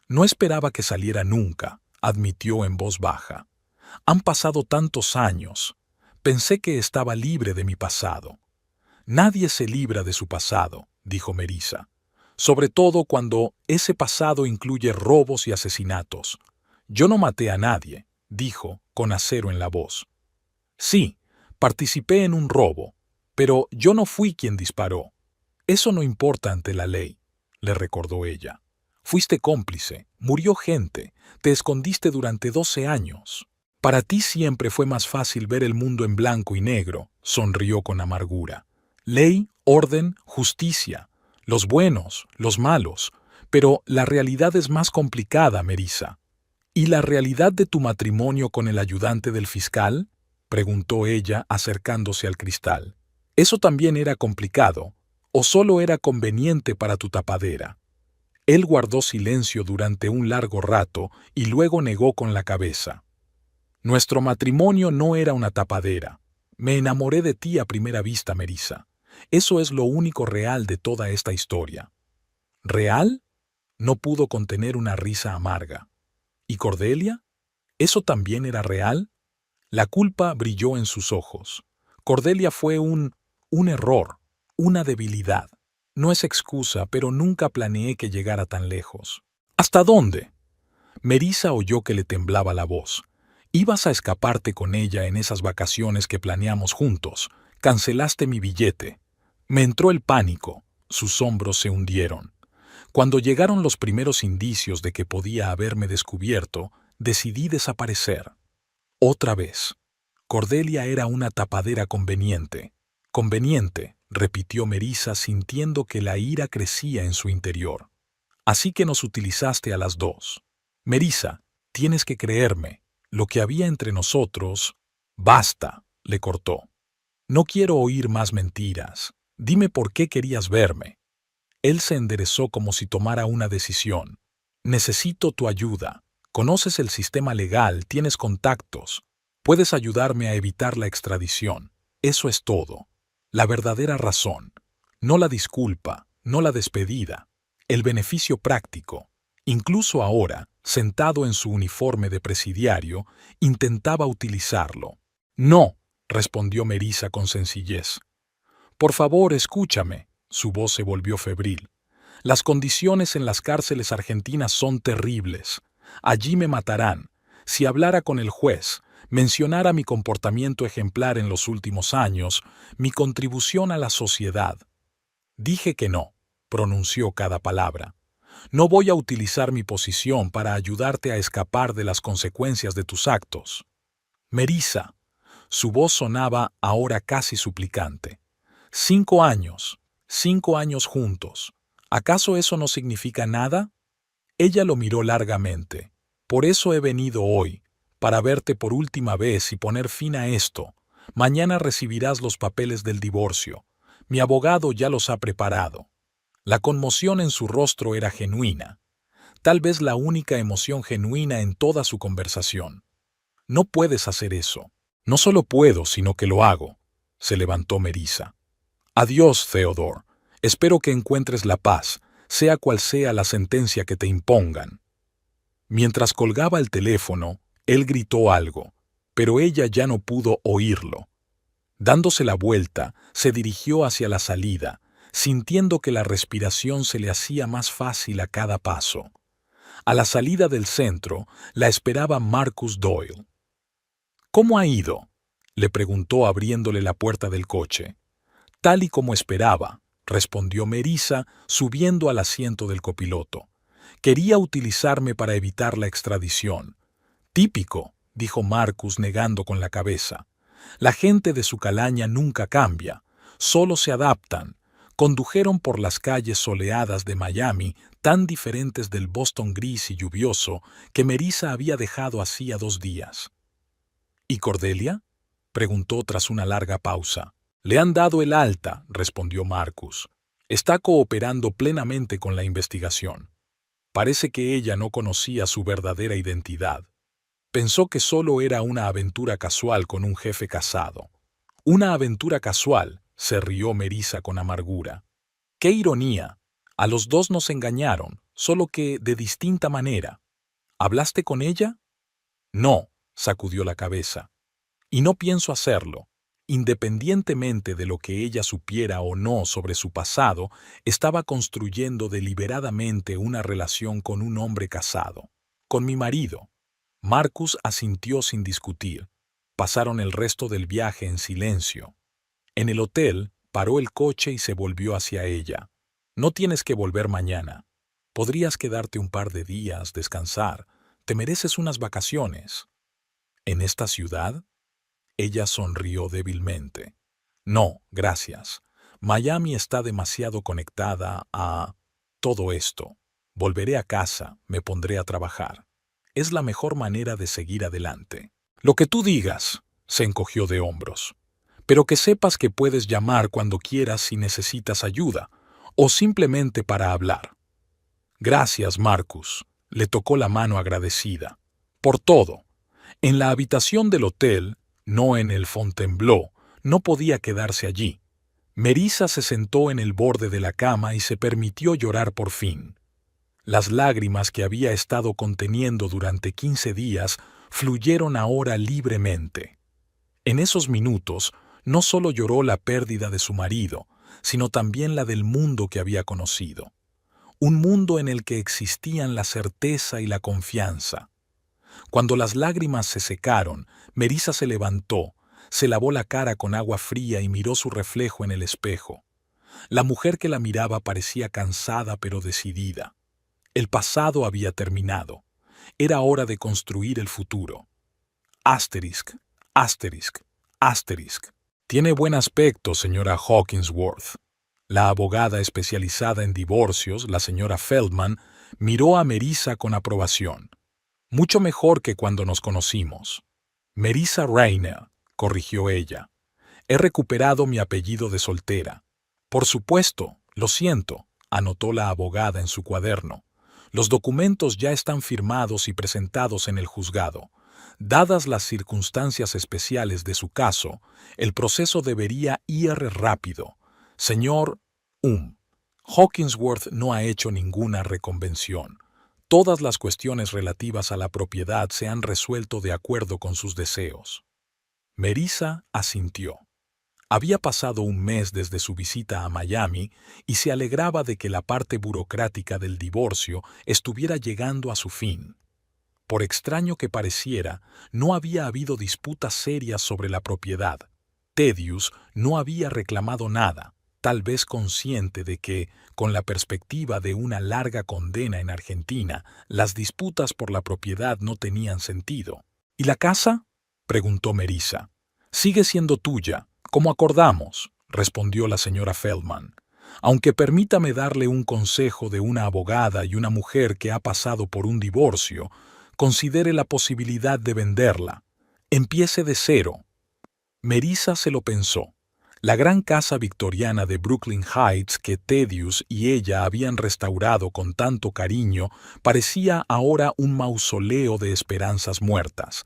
No esperaba que saliera nunca, admitió en voz baja. Han pasado tantos años. Pensé que estaba libre de mi pasado. Nadie se libra de su pasado, dijo Melissa. Sobre todo cuando ese pasado incluye robos y asesinatos. Yo no maté a nadie, dijo, con acero en la voz. Sí, participé en un robo, pero yo no fui quien disparó. Eso no importa ante la ley, le recordó ella. Fuiste cómplice, murió gente, te escondiste durante 12 años. Para ti siempre fue más fácil ver el mundo en blanco y negro, sonrió con amargura. Ley, orden, justicia, los buenos, los malos, pero la realidad es más complicada, Melissa. ¿Y la realidad de tu matrimonio con el ayudante del fiscal? Preguntó ella acercándose al cristal. ¿Eso también era complicado, o solo era conveniente para tu tapadera? Él guardó silencio durante un largo rato y luego negó con la cabeza. Nuestro matrimonio no era una tapadera. Me enamoré de ti a primera vista, Melissa. Eso es lo único real de toda esta historia. ¿Real? No pudo contener una risa amarga. ¿Y Cordelia? ¿Eso también era real? La culpa brilló en sus ojos. Cordelia fue un error, una debilidad. No es excusa, pero nunca planeé que llegara tan lejos. ¿Hasta dónde? Melissa oyó que le temblaba la voz. Ibas a escaparte con ella en esas vacaciones que planeamos juntos. Cancelaste mi billete. Me entró el pánico. Sus hombros se hundieron. Cuando llegaron los primeros indicios de que podía haberme descubierto, decidí desaparecer. Otra vez. Cordelia era una tapadera conveniente. Conveniente, repitió Melissa sintiendo que la ira crecía en su interior. Así que nos utilizaste a las dos. Melissa, tienes que creerme. Lo que había entre nosotros... Basta, le cortó. No quiero oír más mentiras. Dime por qué querías verme. Él se enderezó como si tomara una decisión. Necesito tu ayuda. Conoces el sistema legal, tienes contactos. Puedes ayudarme a evitar la extradición. Eso es todo. La verdadera razón. No la disculpa, no la despedida. El beneficio práctico. Incluso ahora, sentado en su uniforme de presidiario, intentaba utilizarlo. No, respondió Melissa con sencillez. Por favor, escúchame. Su voz se volvió febril. Las condiciones en las cárceles argentinas son terribles. Allí me matarán. Si hablara con el juez, mencionara mi comportamiento ejemplar en los últimos años, mi contribución a la sociedad. Dije que no, pronunció cada palabra. No voy a utilizar mi posición para ayudarte a escapar de las consecuencias de tus actos. Melissa, su voz sonaba ahora casi suplicante. 5 años, 5 años juntos. ¿Acaso eso no significa nada? Ella lo miró largamente. Por eso he venido hoy, para verte por última vez y poner fin a esto. Mañana recibirás los papeles del divorcio. Mi abogado ya los ha preparado. La conmoción en su rostro era genuina. Tal vez la única emoción genuina en toda su conversación. No puedes hacer eso. No solo puedo, sino que lo hago. Se levantó Melissa. Adiós, Theodore. Espero que encuentres la paz, sea cual sea la sentencia que te impongan. Mientras colgaba el teléfono, él gritó algo, pero ella ya no pudo oírlo. Dándose la vuelta, se dirigió hacia la salida, sintiendo que la respiración se le hacía más fácil a cada paso. A la salida del centro, la esperaba Marcus Doyle. ¿Cómo ha ido?, le preguntó abriéndole la puerta del coche. Tal y como esperaba, respondió Melissa, subiendo al asiento del copiloto. Quería utilizarme para evitar la extradición. Típico, dijo Marcus negando con la cabeza. La gente de su calaña nunca cambia, solo se adaptan. Condujeron por las calles soleadas de Miami, tan diferentes del Boston gris y lluvioso que Melissa había dejado hacía 2 días. ¿Y Cordelia?, preguntó tras una larga pausa. Le han dado el alta, respondió Marcus. Está cooperando plenamente con la investigación. Parece que ella no conocía su verdadera identidad. Pensó que solo era una aventura casual con un jefe casado. Una aventura casual, se rió Melissa con amargura. ¡Qué ironía! A los dos nos engañaron, solo que de distinta manera. ¿Hablaste con ella? No, sacudió la cabeza. Y no pienso hacerlo. Independientemente de lo que ella supiera o no sobre su pasado, estaba construyendo deliberadamente una relación con un hombre casado, con mi marido. Marcus asintió sin discutir. Pasaron el resto del viaje en silencio. En el hotel, paró el coche y se volvió hacia ella. No tienes que volver mañana. Podrías quedarte un par de días, descansar. Te mereces unas vacaciones. ¿En esta ciudad? Ella sonrió débilmente. No, gracias. Miami está demasiado conectada a todo esto. Volveré a casa, me pondré a trabajar. Es la mejor manera de seguir adelante. Lo que tú digas, se encogió de hombros. Pero que sepas que puedes llamar cuando quieras si necesitas ayuda, o simplemente para hablar. Gracias, Marcus. Le tocó la mano agradecida. Por todo. En la habitación del hotel, no en el Fontainebleau, no podía quedarse allí. Melissa se sentó en el borde de la cama y se permitió llorar por fin. Las lágrimas que había estado conteniendo durante 15 días fluyeron ahora libremente. En esos minutos, no solo lloró la pérdida de su marido, sino también la del mundo que había conocido. Un mundo en el que existían la certeza y la confianza. Cuando las lágrimas se secaron, Melissa se levantó, se lavó la cara con agua fría y miró su reflejo en el espejo. La mujer que la miraba parecía cansada pero decidida. El pasado había terminado. Era hora de construir el futuro. Asterisk, asterisk, asterisk. Tiene buen aspecto, señora Hawkinsworth. La abogada especializada en divorcios, la señora Feldman, miró a Melissa con aprobación. Mucho mejor que cuando nos conocimos. Melissa Rayner, corrigió ella. He recuperado mi apellido de soltera. Por supuesto, lo siento, anotó la abogada en su cuaderno. Los documentos ya están firmados y presentados en el juzgado. Dadas las circunstancias especiales de su caso, el proceso debería ir rápido. Señor Hawkinsworth no ha hecho ninguna reconvención. Todas las cuestiones relativas a la propiedad se han resuelto de acuerdo con sus deseos. Melissa asintió. Había pasado un mes desde su visita a Miami y se alegraba de que la parte burocrática del divorcio estuviera llegando a su fin. Por extraño que pareciera, no había habido disputas serias sobre la propiedad. Thaddeus no había reclamado nada, tal vez consciente de que, con la perspectiva de una larga condena en Argentina, las disputas por la propiedad no tenían sentido. ¿Y la casa?, preguntó Melissa. Sigue siendo tuya, como acordamos, respondió la señora Feldman. Aunque permítame darle un consejo de una abogada y una mujer que ha pasado por un divorcio, considere la posibilidad de venderla. Empiece de cero. Melissa se lo pensó. La gran casa victoriana de Brooklyn Heights que Thaddeus y ella habían restaurado con tanto cariño parecía ahora un mausoleo de esperanzas muertas.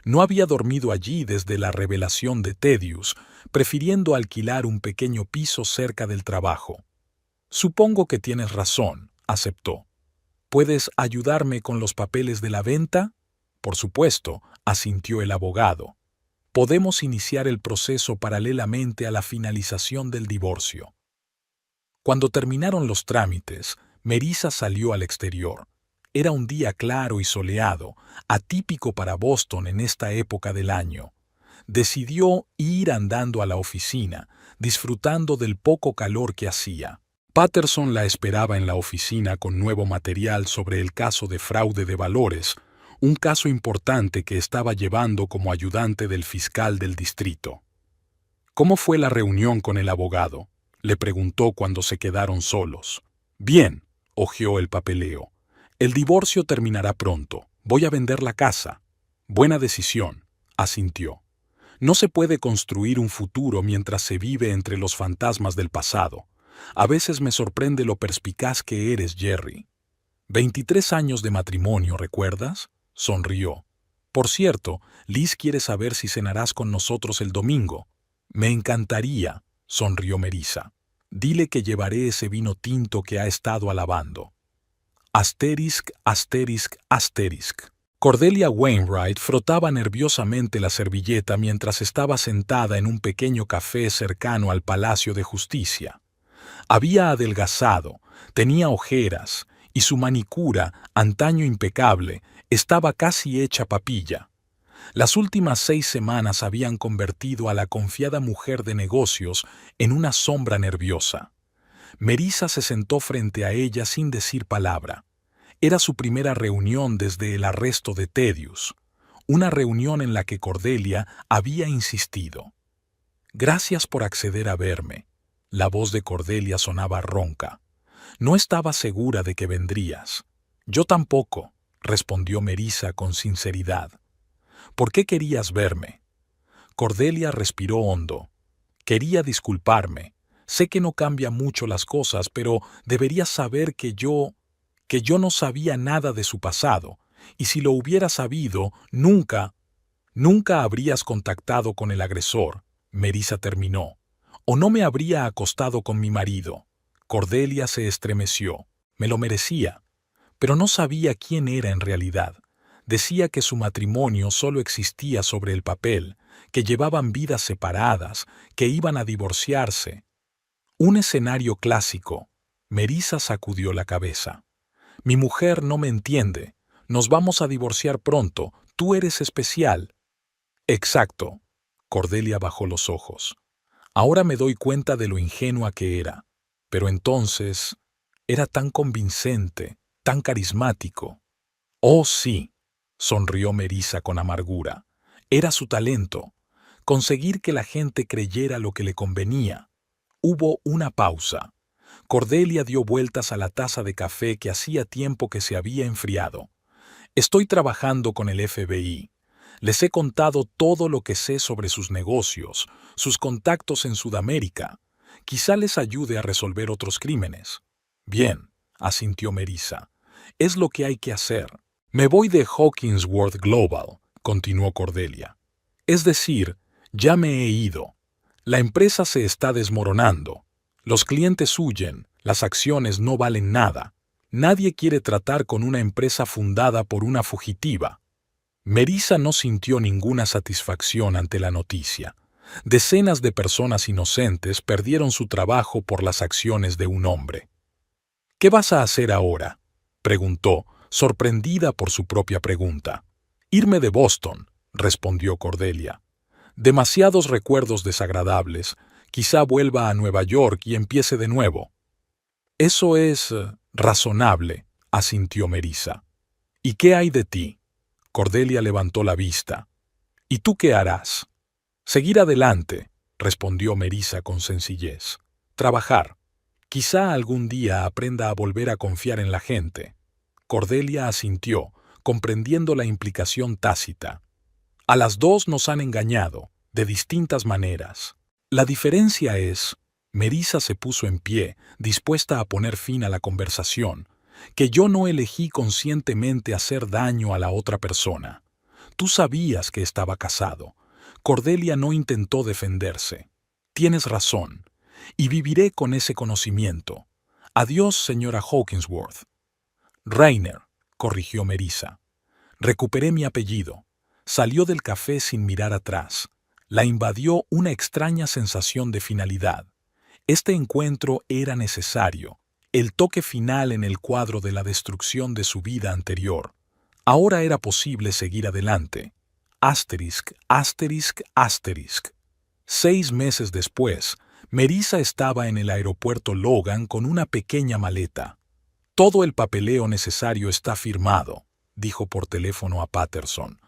No había dormido allí desde la revelación de Thaddeus, prefiriendo alquilar un pequeño piso cerca del trabajo. Supongo que tienes razón, aceptó. ¿Puedes ayudarme con los papeles de la venta? Por supuesto, asintió el abogado. Podemos iniciar el proceso paralelamente a la finalización del divorcio. Cuando terminaron los trámites, Melissa salió al exterior. Era un día claro y soleado, atípico para Boston en esta época del año. Decidió ir andando a la oficina, disfrutando del poco calor que hacía. Patterson la esperaba en la oficina con nuevo material sobre el caso de fraude de valores, un caso importante que estaba llevando como ayudante del fiscal del distrito. ¿Cómo fue la reunión con el abogado?, le preguntó cuando se quedaron solos. Bien, hojeó el papeleo. El divorcio terminará pronto. Voy a vender la casa. Buena decisión, asintió. No se puede construir un futuro mientras se vive entre los fantasmas del pasado. A veces me sorprende lo perspicaz que eres, Jerry. 23 años de matrimonio, ¿recuerdas? Sonrió. Por cierto, Liz quiere saber si cenarás con nosotros el domingo. Me encantaría, sonrió Melissa. Dile que llevaré ese vino tinto que ha estado alabando. Asterisk, asterisk, asterisk. Cordelia Wainwright frotaba nerviosamente la servilleta mientras estaba sentada en un pequeño café cercano al Palacio de Justicia. Había adelgazado, tenía ojeras, y su manicura, antaño impecable, estaba casi hecha papilla. Las últimas 6 semanas habían convertido a la confiada mujer de negocios en una sombra nerviosa. Melissa se sentó frente a ella sin decir palabra. Era su primera reunión desde el arresto de Thaddeus, una reunión en la que Cordelia había insistido. «Gracias por acceder a verme». La voz de Cordelia sonaba ronca. «No estaba segura de que vendrías». «Yo tampoco», respondió Melissa con sinceridad. «¿Por qué querías verme?» Cordelia respiró hondo. «Quería disculparme. Sé que no cambia mucho las cosas, pero deberías saber que yo no sabía nada de su pasado, y si lo hubiera sabido, nunca habrías contactado con el agresor», Melissa terminó. «O no me habría acostado con mi marido». Cordelia se estremeció. «Me lo merecía». Pero no sabía quién era en realidad. Decía que su matrimonio solo existía sobre el papel, que llevaban vidas separadas, que iban a divorciarse. Un escenario clásico. Melissa sacudió la cabeza. «Mi mujer no me entiende. Nos vamos a divorciar pronto. Tú eres especial». «Exacto». Cordelia bajó los ojos. «Ahora me doy cuenta de lo ingenua que era. Pero entonces era tan convincente, tan carismático». «Oh, sí», sonrió Melissa con amargura. «Era su talento. Conseguir que la gente creyera lo que le convenía». Hubo una pausa. Cordelia dio vueltas a la taza de café que hacía tiempo que se había enfriado. «Estoy trabajando con el FBI. Les he contado todo lo que sé sobre sus negocios, sus contactos en Sudamérica. Quizá les ayude a resolver otros crímenes». «Bien», asintió Melissa. «Es lo que hay que hacer». «Me voy de Hawkinsworth Global», continuó Cordelia. «Es decir, ya me he ido. La empresa se está desmoronando. Los clientes huyen, las acciones no valen nada. Nadie quiere tratar con una empresa fundada por una fugitiva». Melissa no sintió ninguna satisfacción ante la noticia. Decenas de personas inocentes perdieron su trabajo por las acciones de un hombre. «¿Qué vas a hacer ahora?», preguntó, sorprendida por su propia pregunta. «Irme de Boston», respondió Cordelia. «Demasiados recuerdos desagradables. Quizá vuelva a Nueva York y empiece de nuevo». «Eso es razonable», asintió Melissa. «¿Y qué hay de ti?». Cordelia levantó la vista. «¿Y tú qué harás?». «Seguir adelante», respondió Melissa con sencillez. «Trabajar. Quizá algún día aprenda a volver a confiar en la gente». Cordelia asintió, comprendiendo la implicación tácita. «A las dos nos han engañado, de distintas maneras. La diferencia es», Melissa se puso en pie, dispuesta a poner fin a la conversación, «que yo no elegí conscientemente hacer daño a la otra persona. Tú sabías que estaba casado». Cordelia no intentó defenderse. «Tienes razón, y viviré con ese conocimiento. Adiós, señora Hawkinsworth». «Rainer», corrigió Melissa. «Recuperé mi apellido». Salió del café sin mirar atrás. La invadió una extraña sensación de finalidad. Este encuentro era necesario, el toque final en el cuadro de la destrucción de su vida anterior. Ahora era posible seguir adelante. Asterisk, asterisk, asterisk. 6 meses después, Melissa estaba en el aeropuerto Logan con una pequeña maleta. «Todo el papeleo necesario está firmado», dijo por teléfono a Patterson.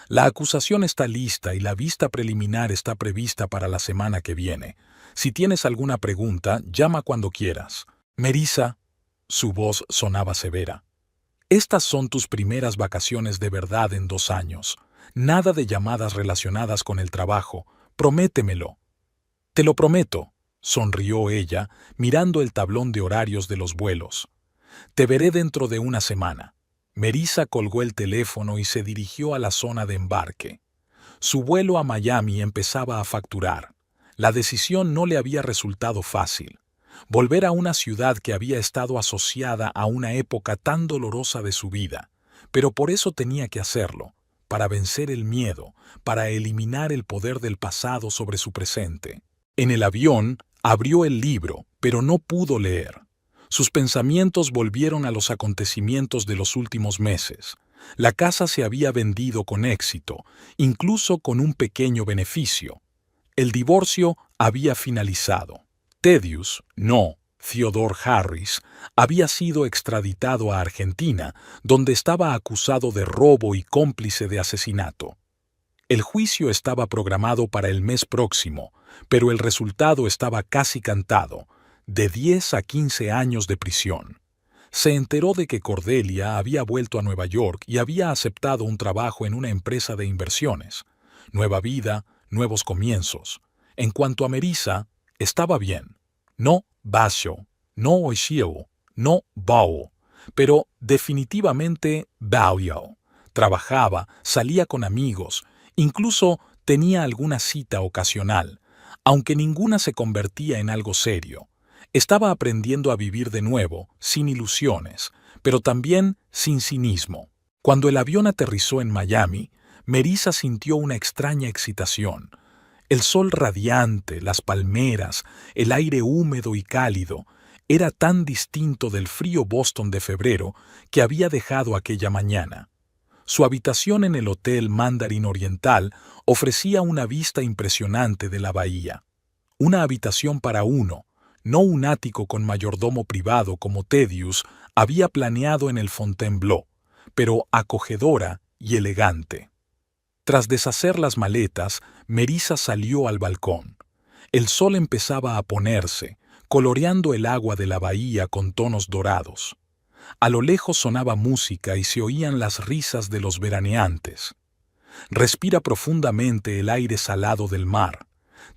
«La acusación está lista y la vista preliminar está prevista para la semana que viene. Si tienes alguna pregunta, llama cuando quieras». «Melissa», su voz sonaba severa, «estas son tus primeras vacaciones de verdad en 2 años. Nada de llamadas relacionadas con el trabajo. Prométemelo. Te lo prometo, sonrió ella, mirando el tablón de horarios de los vuelos. Te veré dentro de una semana. Melissa colgó el teléfono y se dirigió a la zona de embarque. Su vuelo a Miami empezaba a facturar. La decisión no le había resultado fácil. Volver a una ciudad que había estado asociada a una época tan dolorosa de su vida. Pero por eso tenía que hacerlo, para vencer el miedo, para eliminar el poder del pasado sobre su presente. En el avión, abrió el libro, pero no pudo leer. Sus pensamientos volvieron a los acontecimientos de los últimos meses. La casa se había vendido con éxito, incluso con un pequeño beneficio. El divorcio había finalizado. Thaddeus, no, Theodore Harris, había sido extraditado a Argentina, donde estaba acusado de robo y cómplice de asesinato. El juicio estaba programado para el mes próximo, pero el resultado estaba casi cantado, de 10 a 15 años de prisión. Se enteró de que Cordelia había vuelto a Nueva York y había aceptado un trabajo en una empresa de inversiones. Nueva vida, nuevos comienzos. En cuanto a Melissa, estaba bien. No Basho, no Oishio, no Bao, pero definitivamente Baoyao. Trabajaba, salía con amigos, incluso tenía alguna cita ocasional, aunque ninguna se convertía en algo serio. Estaba aprendiendo a vivir de nuevo, sin ilusiones, pero también sin cinismo. Cuando el avión aterrizó en Miami, Melissa sintió una extraña excitación. El sol radiante, las palmeras, el aire húmedo y cálido, era tan distinto del frío Boston de febrero que había dejado aquella mañana. Su habitación en el Hotel Mandarin Oriental ofrecía una vista impresionante de la bahía. Una habitación para uno, no un ático con mayordomo privado como Thaddeus había planeado en el Fontainebleau, pero acogedora y elegante. Tras deshacer las maletas, Melissa salió al balcón. El sol empezaba a ponerse, coloreando el agua de la bahía con tonos dorados. A lo lejos sonaba música y se oían las risas de los veraneantes. Respira profundamente el aire salado del mar.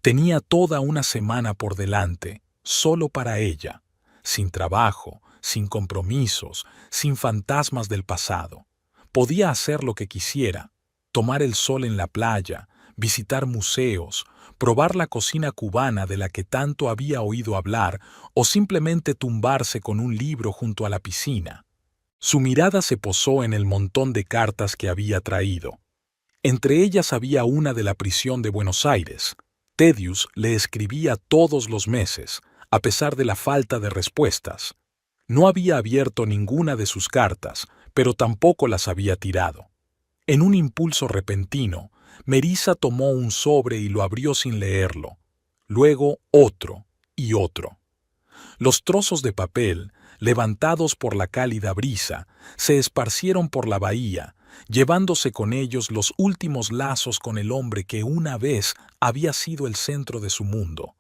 Tenía toda una semana por delante, solo para ella, sin trabajo, sin compromisos, sin fantasmas del pasado. Podía hacer lo que quisiera, tomar el sol en la playa, visitar museos, probar la cocina cubana de la que tanto había oído hablar o simplemente tumbarse con un libro junto a la piscina. Su mirada se posó en el montón de cartas que había traído. Entre ellas había una de la prisión de Buenos Aires. Thaddeus le escribía todos los meses, a pesar de la falta de respuestas. No había abierto ninguna de sus cartas, pero tampoco las había tirado. En un impulso repentino, Melissa tomó un sobre y lo abrió sin leerlo. Luego otro y otro. Los trozos de papel, levantados por la cálida brisa, se esparcieron por la bahía, llevándose con ellos los últimos lazos con el hombre que una vez había sido el centro de su mundo.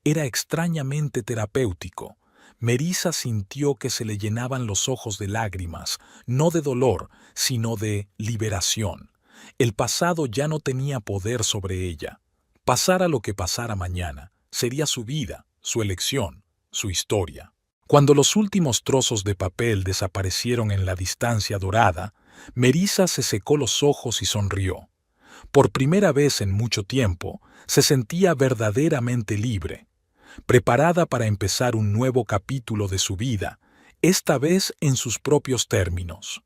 Era extrañamente terapéutico. Melissa sintió que se le llenaban los ojos de lágrimas, no de dolor, sino de liberación. El pasado ya no tenía poder sobre ella. Pasara lo que pasara mañana, sería su vida, su elección, su historia. Cuando los últimos trozos de papel desaparecieron en la distancia dorada, Melissa se secó los ojos y sonrió. Por primera vez en mucho tiempo, se sentía verdaderamente libre. Preparada para empezar un nuevo capítulo de su vida, esta vez en sus propios términos.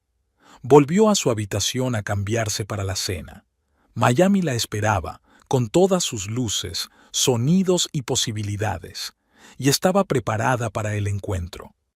Volvió a su habitación a cambiarse para la cena. Miami la esperaba, con todas sus luces, sonidos y posibilidades, y estaba preparada para el encuentro.